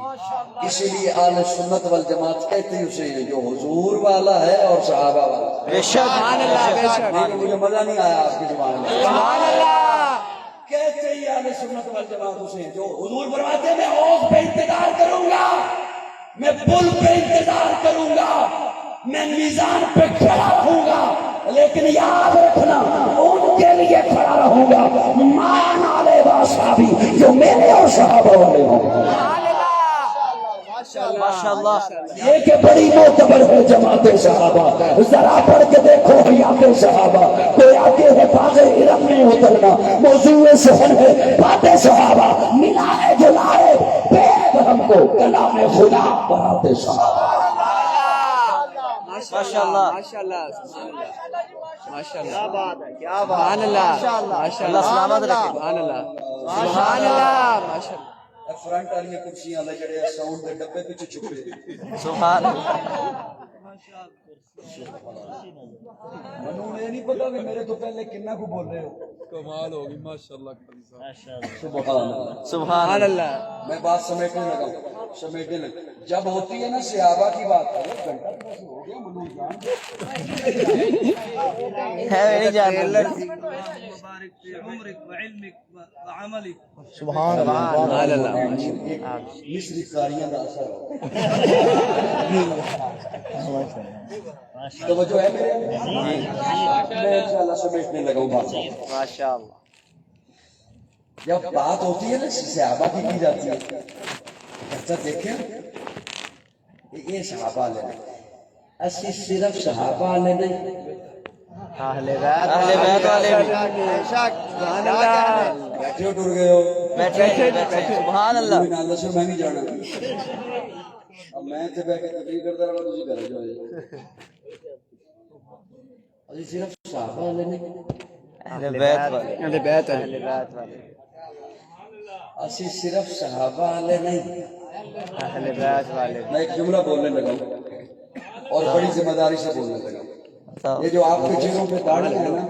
اسی لیے اہل سنت والجماعت کہتے ہیں اسے جو حضور والا ہے اور صحابہ والا. بے شک بے شک لیکن مجھے مزہ نہیں آیا آپ کی زبان میں. سبحان اللہ کہتے ہیں اہل سنت والجماعت اسے جو حضور فرماتے ہیں میں اوز پہ انتظار کروں گا میں پل پہ انتظار کروں گا میں میزان پہ کھڑا رہوں گا لیکن یاد رکھنا ان کے لیے کھڑا رہوں گا مان والے صحابی جو میرے اور صحابہ والے ہوں. یہ کہ بڑی معتبر ہے جماعت صحابہ. ذرا پڑھ کے دیکھو حیات صحابہ. کوئی آگے ہے باغ ارم میں اترنا, موضوع سخن ہے بات صحابہ. ملا ہے جلائے پیب ہم کو کلام خدا بات صحابہ. ماشاءاللہ ماشاءاللہ ماشاءاللہ. کیا بات ہے, کیا بات سبحان ہے, اللہ ماشاءاللہ. ماشاءاللہ. سلامت رکھے. سبحان اللہ سبحان اللہ ماشاءاللہ. فرنٹ والی کرسیاں والے جڑے ساؤنڈ دے ڈبے پیچھے چھپے سبحان اللہ. منوں یہ نہیں پتا کہ میرے تو پہلے کنا کو بول رہے ہو. کمال ہوگی ماشاءاللہ. سبحان اللہ. سبحان اللہ. میں بات سمیٹنے لگا جب ہوتی ہے نا صحابہ کی بات ہو گیا منوں جان ہے نہیں جان سبحان اللہ. سبحان اللہ. مصری قاریاں دا اثر ہو. توجہ ہے میرے, میں انشاءاللہ سمیٹنے لگا ہوں بات. ماشاءاللہ. جب بات ہوتی ہے نا صحابہ کی جاتی ہے, اچھا دیکھیں یہ صحابہ لے اسی صرف صحابہ لے نہیں اہل بیت والے بھی. بے شک. سبحان اللہ. بیٹھے ہو ٹر گئے ہو بیٹھے سبحان اللہ. اللہ سے میں نہیں جانا. اب میں تے بیٹھ کے تقریر کرتا رہا تسی گھر جاؤ. اسی صرف صحابہ لے نہیں اہل بیت والے. اہل بیت اہل بیت والے. اسی صرف صحابہ لے نہیں. اہل بیت والے. میں ایک جملہ بولنے لگا ہوں اور بڑی ذمہ داری سے بولنے لگا ہوں. یہ جو آپ کے چہروں پہ داڑھی ہے نا,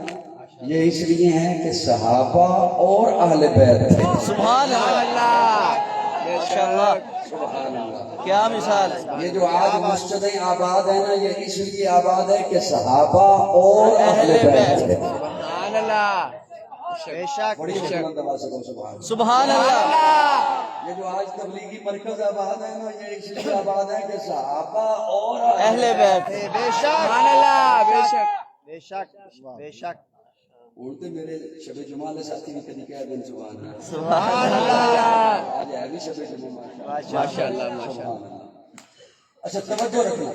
یہ اس لیے ہیں کہ صحابہ اور اہل بیت تھے. سبحان اللہ. ماشاءاللہ. سبحان اللہ. کیا مثال. یہ جو آج مسجدیں آباد ہیں نا, یہ اس لیے آباد ہے کہ صحابہ اور اہل بیت تھے. سبحان اللہ. بے شک. بڑی بلند آواز سے کہو سبحان اللہ. سبحان اللہ. یہ جو آج تبلیغی مرکز آباد ہے نا, یہ اس لیے آباد ہے کہ صحابہ اور اہل بیت. بے شک. سبحان اللہ. بے شک. بے شک. بے شک. اڑتے میرے شب جمعہ والے ساتھی بھی کدی کہہ دیں سبحان اللہ. سبحان اللہ. آج ہے بھی شب جمعہ ماشاءاللہ ماشاءاللہ. اچھا توجہ رکھنا,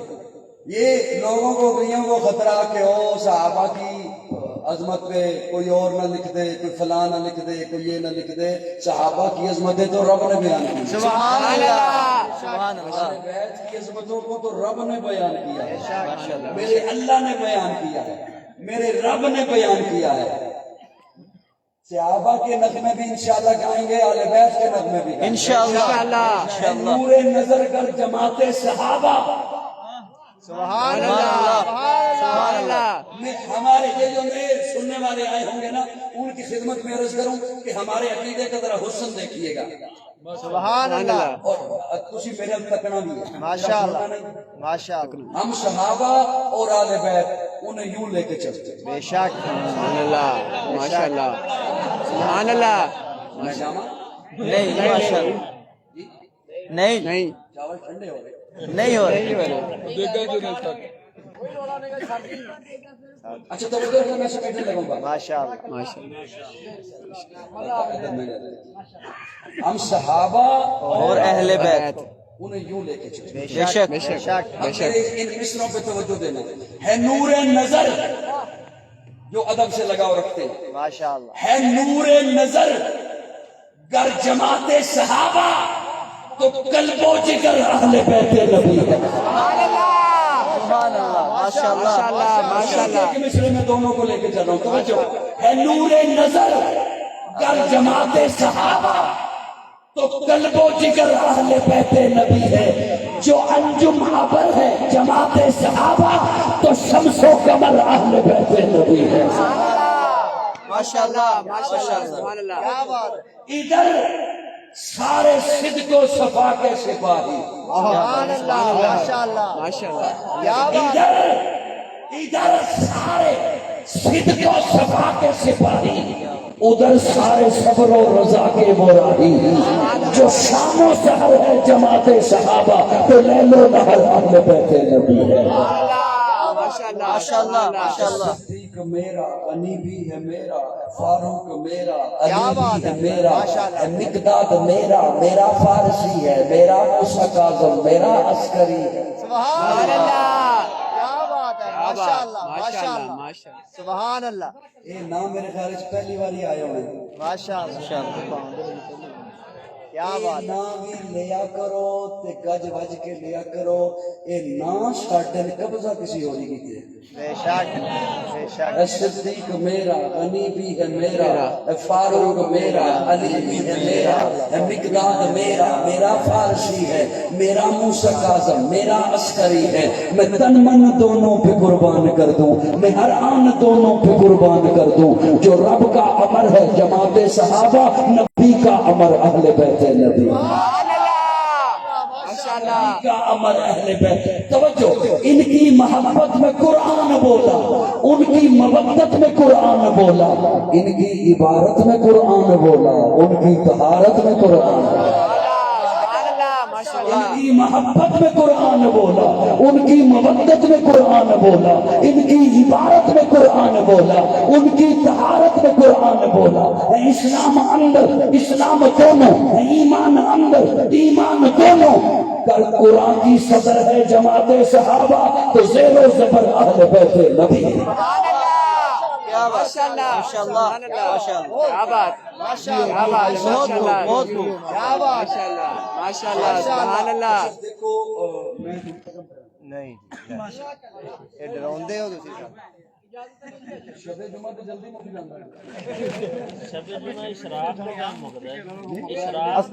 یہ لوگوں کو کئیوں کو خطرہ کہ او صحابہ کی عظمت پہ کوئی اور نہ لکھ دے, کوئی فلاں نہ لکھ دے, کوئی یہ نہ لکھ دے. صحابہ کی عظمتیں تو رب نے بیان کی. سبحان اللہ. سبحان اللہ. اہل بیت کی عظمتوں کو تو رب نے بیان کیا ہے, میرے اللہ نے بیان کیا ہے, میرے رب نے بیان کیا ہے. صحابہ کے نغمے بھی انشاءاللہ گائیں گے, اہل بیت کے نغمے بھی گائیں گے انشاءاللہ. نور نظر کر جماعت صحابہ. سبحان اللہ. سبحان اللہ. میں ہمارے یہ جو نئے سننے والے آئے ہوں گے نا, ان کی خدمت میں عرض کروں کہ ہمارے عقیدے کا ذرا حسن دیکھیے گا. سبحان اللہ. اور تسی میرے تکنا بھی ہے. ماشاءاللہ. ماشاءاللہ. ہم صحابہ اور آل بیت انہیں یوں لے کے چلتے. بے شک. سبحان اللہ. ماشاءاللہ. سبحان اللہ. میں جاما نہیں ماشاءاللہ. نہیں نہیں چاول ٹھنڈے ہو گئے. نہیں ہو رہے. دیکھا جو نہیں تک. اچھا تو میں سمیٹنے لگوں گا. ماشاءاللہ. ہم صحابہ اور اہل بیت انہیں یوں لے کے چلتے. بے شک بے شک بے شک. ان مصروں پہ توجہ دینا ہے. نور نظر جو ادب سے لگاؤ رکھتے ہیں, ماشاءاللہ. ہے نور نظر گر جماعت صحابہ تو قلب و جگر اہل بیت نبی ہے. سبحان اللہ. ماشاءاللہ. ماشاءاللہ. کہ مصرے میں دونوں کو لے کے چل رہا ہوں. توجہ ہے نور نظر گر جماعت صحابہ تو قلب و جگر اہل بیت نبی ہے. جو انجم عبر ہے جماعت صحابہ تو شمس و قمر اہل بیت نبی ہے. ماشاءاللہ. ماشاءاللہ. سبحان اللہ. کیا بات ہے. ادھر سارے صدق و صفا کے سپاہی, سبحان اللہ. ماشاءاللہ. ماشاءاللہ. کیا بات ہے. ادھر سارے صدق و صفا کے سپاہی, ادھر سارے صبر و رضا کے مراحی. جو شام و سحر ہے جماعت صحابہ تو لیل و نہر اہل بیت نبی ہے. ماشاءاللہ. ماشاءاللہ. صدیق میرا, غنی بھی ہے میرا, فاروق میرا, کیا علی بات بھی ہے ہے. میرا, ماشاءاللہ. مقداد میرا, میرا فارسی ہے, میرا موسیٰ کاظم میرا عسکری ہے. سبحان اللہ کیا بات ہے کیا ماشاء بات اللہ ماشاء ماشاء اللہ اللہ ماشاء اللہ سبحان اللہ یہ نام میرے خیال سے پہلی بار ہی آئے ہوئے ہیں. ماشاء اللہ کیا بات ہے نام ہی لیا کرو تے گج وج کے لیا کرو. اے نام ساڈے نے قبضہ کسی اور کی کیتے. بے شک بے شک اے صدیق میرا، غنی بھی ہے میرا، اے فاروق میرا، علی بھی ہے میرا، اے مقداد میرا، میرا فارسی ہے، میرا موسیٰ کاظم میرا عسکری ہے. میں تن من دونوں پہ قربان کر دوں، میں ہر آن دونوں پہ قربان کر دوں. جو رب کا امر ہے جماعت صحابہ، نبی کا امر اہل بیت نبی کا امر اہل بیت. توجہ، ان کی محبت میں قرآن بولا، ان کی مودت میں قرآن بولا، ان کی عبارت میں قرآن بولا، ان کی طہارت میں قرآن بولا، ان کی محبت میں قرآن بولا، ان کی مودت میں قرآن بولا، ان کی عبارت میں قرآن بولا، ان کی طہارت میں قرآن بولا. ہے اسلام اندر، اسلام دونوں، ہے ایمان اندر، ایمان دونوں. کل قرآن کی صدر ہے جماعت صحابہ تو زیر و زبر اہل بیت نبی. کیا بات ماشاء اللہ ماشاء اللہ ماشاء اللہ کیا بات ماشاء کیا اللہ بات بہت ماشاء خوب اللہ بہت خوب کیا بات ماشاء اللہ ماشاء اللہ سبحان اللہ. نہیں یہ ڈراؤندے ہو تسی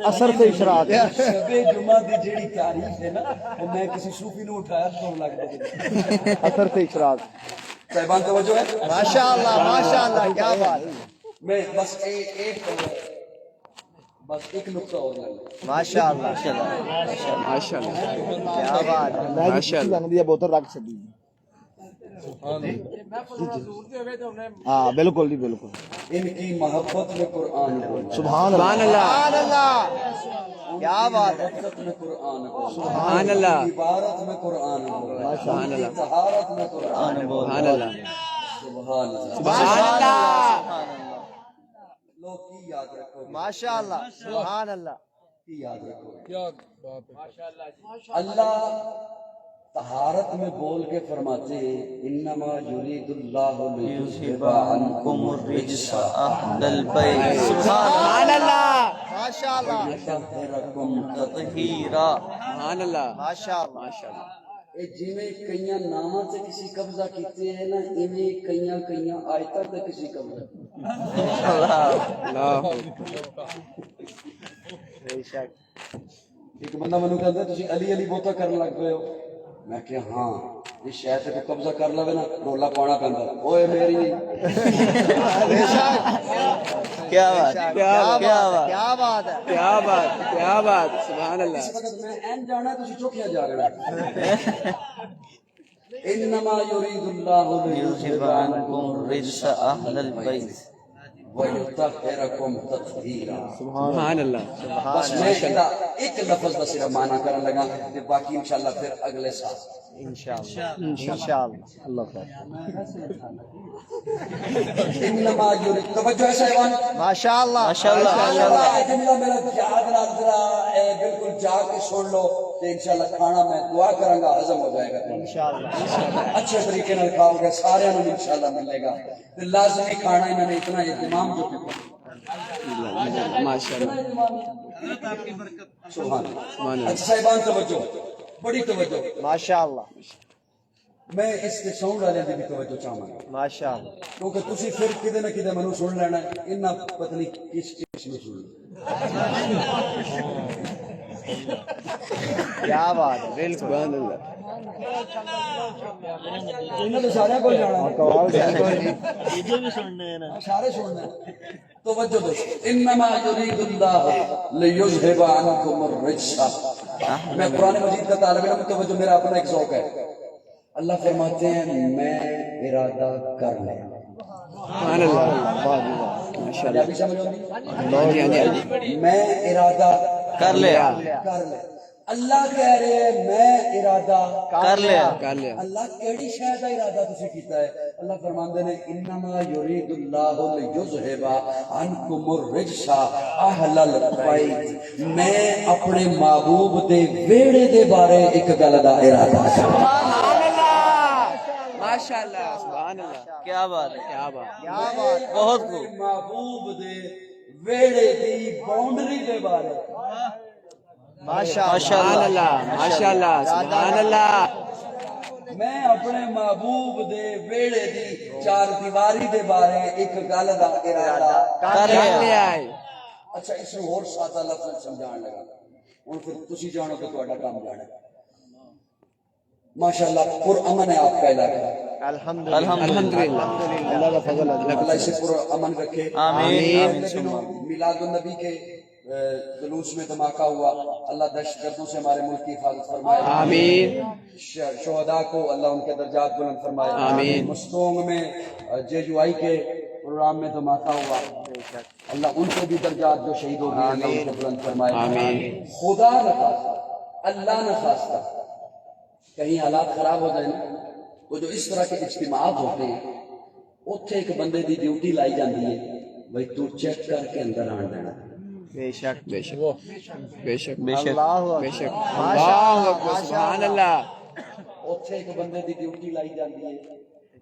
اثر سے اشراق شب جمعہ دی جیڑی تاریخ ہے نا وہ میں کسی صوفی نے اٹھایا تو لگ گیا. اثر سے اشراق صاحبان توجہ ہے. ماشاء اللہ کیا بات میں بس ایک نقطہ اور لے لوں. ماشاء اللہ ماشاء اللہ کیا بات ہے ماشاء اللہ بوتل رکھ سکتی ہاں بالکل جی بالکل ان کی محبت میں قرآن بولا، سبحان سبحان اللہ سبحان اللہ کیا بات ہے محبت میں قرآن بولا، سبحان اللہ عبارت میں قرآن بولا، سبحان اللہ طہارت میں قرآن بولا. سبحان اللہ سبحان اللہ. سبحان اللہ لوگ کی یاد رکھو گے، ماشاء اللہ سبحان اللہ کی یاد رکھو گے. کیا بات ہے. اللہ طہارت میں بول کے فرماتے ہیں انما یرید اللہ لیذھب عنکم الرجس اہل البیت سبحان اللہ ماشاء اللہ ویطہرکم تطہیرا. سبحان اللہ ماشاء اللہ ماشاء اللہ. اے جویں کئیاں ناماں تے کسی قبضہ کیتے ہیں نا ایویں کئیاں آیتاں تے کسی قبضہ. اللہ بے شک ایک بندہ مینوں کہندا تسی علی علی بہتا کرن لگ پئے ہو. میں کہ ہاں یہ شاید تے قبضہ کر لوے نا رولا پانا پیندا. اوئے میری بے شک کیا بات کیا بات ہے کیا بات کیا بات سبحان اللہ. اس وقت میں این جانا تسی چوکھیاں جا رہے انما یرید اللہ لیذھب عنکم الرجس اہل البیت ویطہرکم تطہیرا. سبحان اللہ بس میں ایک لفظ کا صرف معنی کرنے لگا کہ باقی انشاءاللہ پھر اگلے سال انشاءاللہ اللہ انما یرید. توجہ ہے صاحبان. ماشاء اللہ جملہ میرا یاد رکھ ذرا بالکل جا کے سن لو کہ انشاءاللہ کھانا میں دعا کروں گا ہضم ہو جائے گا. انشاءاللہ اچھے طریقے نال کھاؤ گے سارے نوں انشاءاللہ ملے گا. تے لازمی کھانا انہوں نے اتنا اہتمام جو ماشاء اللہ سبحان اللہ. اچھا صاحبان توجہ بڑی توجہ. ماشاء اللہ میں اس کے ساؤنڈ والے دی بھی توجہ چاہوں گا ماشاء اللہ کیونکہ تسی پھر کدے نہ کدے منو سن لینا انہاں پتہ نہیں کس میں سن لو. کیا بات ہے بالکل سبحان اللہ. انہاں تو سارے کو جانا سارے سننا. توجہ دو. انما یرید اللہ لیذھب عنکم الرجس. میں قرآن مجید کا طالب علم. توجہ میرا اپنا ایک ذوق ہے. اللہ فرماتے ہیں میں ارادہ کر لیں. سبحان اللہ ماشاء اللہ. ابھی سمجھ آؤں گی. ہاں جی ہاں جی میں ارادہ کر لیا. کر لیں. اللہ کہہ رہے ہیں میں ارادہ کر لیا کر لیا اللہ کیڑی شے دا ارادہ تسی کیتا ہے؟ اللہ فرماندے نے انما یرید اللہ لیذھب عنکم الرجس اہل البیت، میں اپنے محبوب دے ویڑے دے بارے ایک گل دا ارادہ کردا۔ ماشاءاللہ سبحان اللہ، کیا بات ہے، کیا بات، بہت خوب، محبوب دے ویڑے دی باؤنڈری دے بارے ماشاءاللہ ماشاءاللہ سبحان اللہ، میں اپنے محبوب دے ویڑے دی چار دیواری دے بارے ایک گل دا ارادہ کر لیا ہے۔ اچھا اس نو اور سادہ لفظ سمجھان لگا، ہن پھر تسی جانو کہ تہاڈا کام جانا ہے۔ ماشاءاللہ پرامن ہے آپ کا علاقہ، الحمدللہ، اللہ کا فضل ہے۔ اللہ اسے پرامن رکھے، آمین۔ لیکن میلاد النبی کے جلوس میں دھماکہ ہوا، اللہ دہشت گردوں سے ہمارے ملک کی حفاظت فرمائے، آمین۔ شہداء کو اللہ ان کے درجات بلند فرمائے، آمین۔ مستونگ میں JUI کے پروگرام میں دھماکہ ہوا، اللہ ان کے بھی درجات جو شہید ہو گئے اللہ ان کو بلند فرمائے، آمین۔ خدا نہ خواستہ، اللہ نہ خواستہ کہیں حالات خراب ہو جائیں تو جو اس طرح کے اجتماعات ہوتے ہیں اتنے ایک بندے دی ڈیوٹی لائی جاتی ہے، بھائی تو چیک کر کے اندر آن دینا، بے شک بے شک بے شک بے شک اللہ بے شک، اللہ اکبر سبحان اللہ، اتنے ایک بندے دی ڈیوٹی لائی جاتی ہے،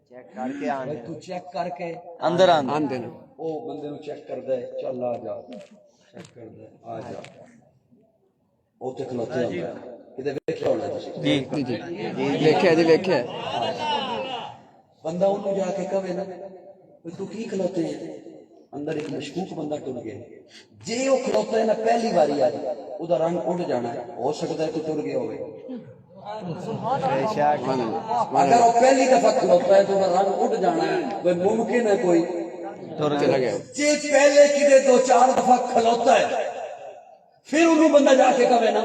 چیک کر کے بھائی تو چیک کر کے اندر آن دینا، وہ بندے نو چیک کر دے، چل آ جا، چیک کر دے آ جا، وہ تے کھلوتے ہوندے کدے ویکھیا ہونا تسی، جی جی جی دیکھے جی دیکھے، بندہ انہوں جا کے کہے نا بھائی تو کی کھلوتے ہیں، اندر ایک مشکوک بندہ ٹر گیا، جے وہ کھلوتا ہے نا پہلی باری آ جائے وہ رنگ اڑ جانا ہے، ہو سکتا ہے تو ٹر گیا ہوئے، اگر وہ پہلی دفعہ کھلوتا ہے تو رنگ اڑ جانا ہے، وہ ممکن ہے کوئی چلا گیا، جے پہلے کدے دو چار دفعہ کھلوتا ہے پھر انہوں بندہ جا کے کہے نا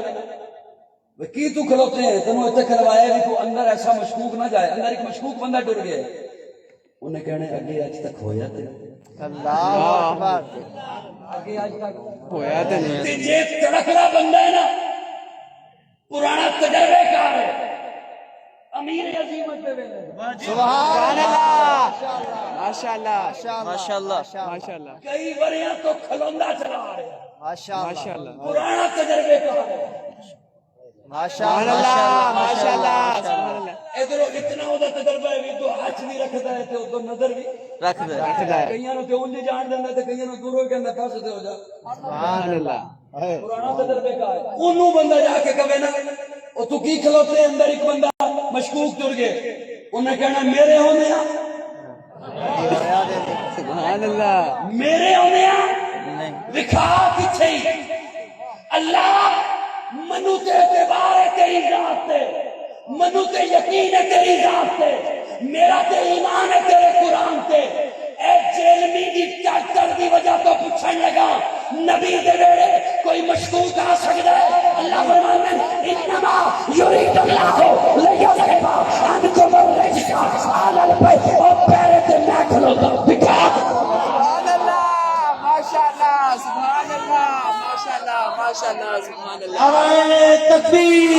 کی تو کھلوتے ہیں تمہیں اتنے کھلوایا بھی تو اندر ایسا مشکوک نہ جائے، اندر ایک مشکوک بندہ ٹر گیا، انہیں کہنے اگے آج تک ہویا تھے، اللہ اکبر، آگے آج تک ہویا تو نہیں، یہ تڑکڑا بندہ ہے نا، پرانا تجربے کار ہے، امیر عظیمت پہ ویلے، سبحان اللہ، ماشاءاللہ ماشاءاللہ، ماشاءاللہ کئی وریاں تو کھلوندا چلا آ رہے ہیں، ماشاءاللہ، ماشاءاللہ پرانا تجربے کار ہے، سبحان اللہ ماشاءاللہ سبحان اللہ، ادھر اتنا ہوتا تجربہ ہے بھی تو ہاتھ بھی رکھتا ہے تو ادھر نظر بھی رکھتا ہے، کئیاں نو تے انج جان دینا تے کئیاں نو دوروں کے اندر پاس تے ہو جا، سبحان اللہ، پرانا تجربے کار ہے، اونوں بندہ جا کے کہے نا او تو کی کھلوتے اندر ایک بندہ مشکوک تر گئے، انہیں کہنا میرے ہونے آ، سبحان اللہ، میرے ہونے آ دکھا پیچھے ہی، اللہ منو تے اعتبار ہے تیری ذات تے، منو تے یقین ہے تیری ذات تے، میرا تے ایمان ہے تیرے قرآن تے، اے جیلمی دی ٹیکٹر دی وجہ تو پوچھن لگا نبی دے ویڑے کوئی مشکوک آ سکتا ہے، اللہ فرماتا ہے انما یرید اللہ لیذھب عنکم الرجس اہل البیت، او پیرے تے میں کھلوتا دکھا، سبحان اللہ ماشاءاللہ سبحان اللہ ماشاءاللہ ماشاءاللہ سبحان اللہ، نعرہ تکبیر،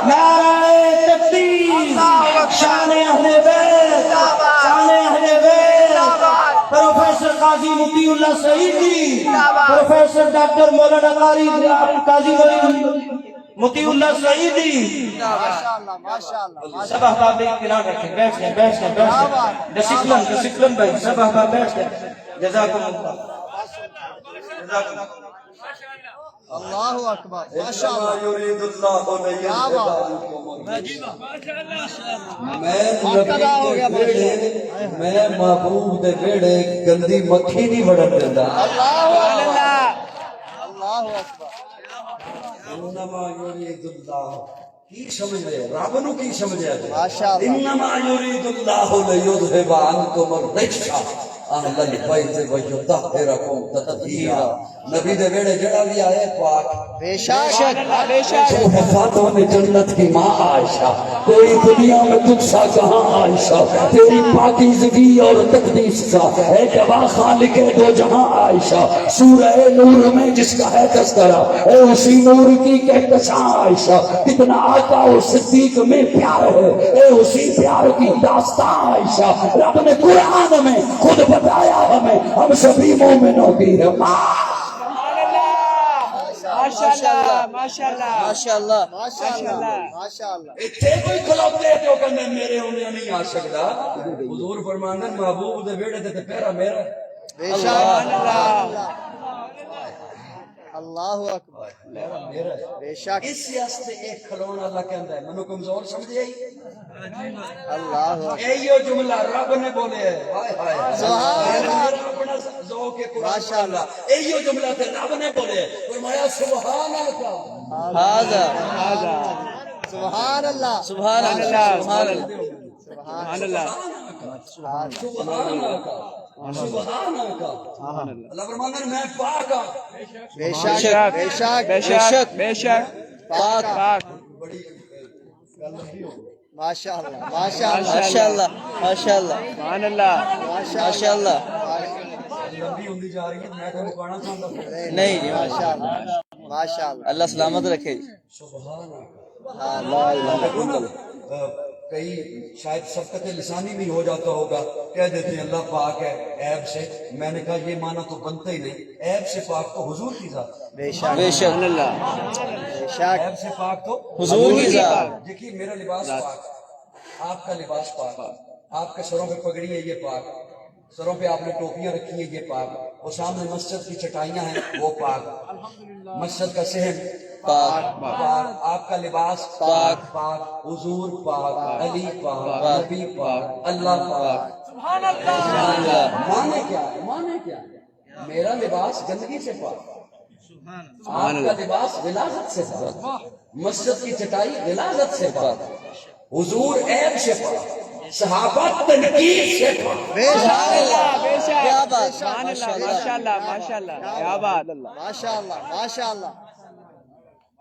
نعرہ تکبیر، شان اہل بیت، شان اہل بیت، پروفیسر قاضی مطیع اللہ سعیدی، پروفیسر ڈاکٹر مولانا قاضی مطیع اللہ سعیدی، ماشاءاللہ، ماشاءاللہ، سب احباب اطلاع رکھیں، بیٹھ جائیں بیٹھ جائیں بیٹھ جائیں، ڈسپلن بھائی، سب احباب بیٹھ جائیں، جزاکم اللہ، جزاکم اللہ، اللہ اکبر، ماشاءاللہ، یرید اللہ کیا بات ہے، میں محبوب دے ویڑے گندی مکھی نہیں وڑن دیتا، سبحان اللہ، اللہ اکبر، انما یرید اللہ کی سمجھ رہے رب نو کی سمجھ رہے ماشاءاللہ، انما یرید اللہ لیذھب عنکم الرجس اہل البیت ویطہرکم تطہیرا نبی دے ویڑے جڑا بھی آئے پاک بے شک بے شک تو خاتون جنت کی ماں عائشہ کوئی دنیا میں تجھ سا کہاں عائشہ تیری پاکیزگی اور تقدیس کا ہے گواہ خالق دو جہاں عائشہ سورہ نور میں جس کا ہے تذکرہ اے اسی نور کی کہکشاں عائشہ کتنا آقا اور صدیق میں پیار ہے اے اسی پیار کی داستان عائشہ رب نے قرآن میں خود بتایا ہمیں ہم سبھی مومنوں کی ہے ماشاءاللہ ماشاءاللہ ماشاءاللہ ماشاءاللہ ماشاءاللہ اتھے کوئی کھلوتے تو کہنے میرے ہونے نہیں آ سکتا حضور فرماندے محبوب دے ویڑے تے پیرا میرا بے شک اللہ اکبر بے شک اس واسطے ایک کھلونا اللہ کہندا ہے منو کمزور سمجھے اللہ اکبر ایو جملہ رب نے بولے ہے ہائے ہائے سبحان اللہ اپنا ذوق قرآن ایو جملہ تے رب نے بولے فرمایا سبحان اللہ هذا سبحان اللہ سبحان اللہ سبحان اللہ سبحان سبحان اللہ سبحان اللہ اللہ فرماتا ہے میں پاک ہوں بے شک بے شک بے شک بے شک پاک پاک ماشاءاللہ ماشاءاللہ ماشاءاللہ سبحان اللہ ماشاءاللہ لمبی ہوندی جا رہی ہے میں تو مکانا چاہتا ہوں نہیں جی ماشاءاللہ ماشاءاللہ اللہ سلامت رکھے جی سبحان اللہ کئی شاید سبقت لسانی بھی ہو جاتا ہوگا کہہ دیتے ہیں اللہ پاک ہے عیب سے میں نے کہا یہ معنی تو بنتا ہی نہیں عیب سے پاک تو حضور کی ذات بے شک بے شک اللہ بے شک عیب سے پاک تو حضور کی ذات دیکھیے میرا لباس پاک آپ کا لباس پاک آپ کے سروں پہ پگڑی ہے یہ پاک سروں پہ آپ نے ٹوپیاں رکھی ہیں یہ پاک وہ سامنے مسجد کی چٹائیاں ہیں وہ پاک مسجد کا صحن پاک پاک آپ کا لباس پاک پاک حضور پاک علی پاک نبی پاک اللہ پاک سبحان اللہ مانے کیا ہے مانے کیا ہے میرا لباس گندگی سے پاک آپ کا لباس غلاظت سے پاک مسجد کی چٹائی غلاظت سے پاک حضور عیب سے پاک صحابہ تنقید سے پاک بے شک بے شک کیا بات سبحان اللہ ماشاءاللہ ماشاءاللہ کیا بات ماشاءاللہ ماشاءاللہ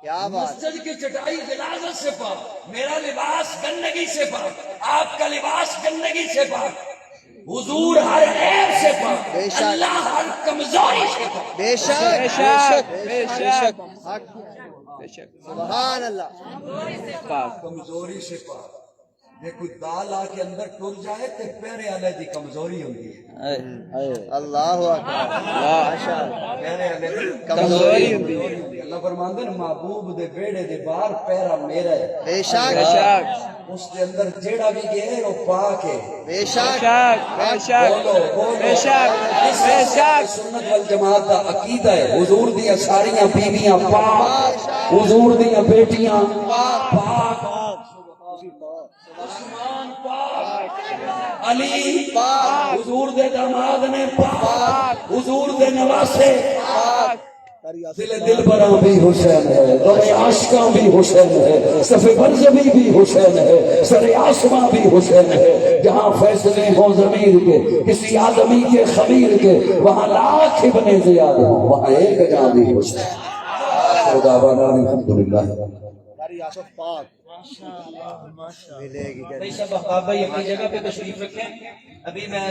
کیا بات مسجد کی چٹائی غلاظت سے پاک میرا لباس گندگی سے پاک آپ کا لباس گندگی سے پاک حضور ہر عیب سے پاک بے شک اللہ ہر کمزوری سے پاک بے شک بے شک بے شک حق بے شک سبحان اللہ پاک کمزوری سے پاک یہ کوئی دال آ کے اندر ٹر جائے تو پیرے والے دی کمزوری ہوتی ہے اللہ اکبر ماشاءاللہ پیرے والے دی کمزوری ہوندی ہے اللہ فرماندے ہیں محبوب دے بیڑے دے باہر پیرا میرا ہے بے شک بے شک اس دے اندر جیڑا بھی گئے وہ پاک ہے بے شک بے شک بے شک بے شک سنت والجماعت دا عقیدہ ہے حضور دی ساریاں بیویاں پاک حضور دی بیٹیاں پاک عثمان پاک علی پاک حضور دے داماد نے پاک حضور دے نواسے پاک دل براں بھی حسین ہے غم عاشقاں بھی حسین ہے صف برزبی بھی حسین ہے سر آسماں بھی حسین ہے جہاں فیصلے ہوں ضمیر کے کسی آدمی کے خبیر کے وہاں لاکھ ابن زیاد ہوں وہاں ایک جاں بھی حسین خدا بانا الحمدللہ پاک ملے گی بھائی صاحب اپنی جگہ پہ تشریف رکھیں ابھی میں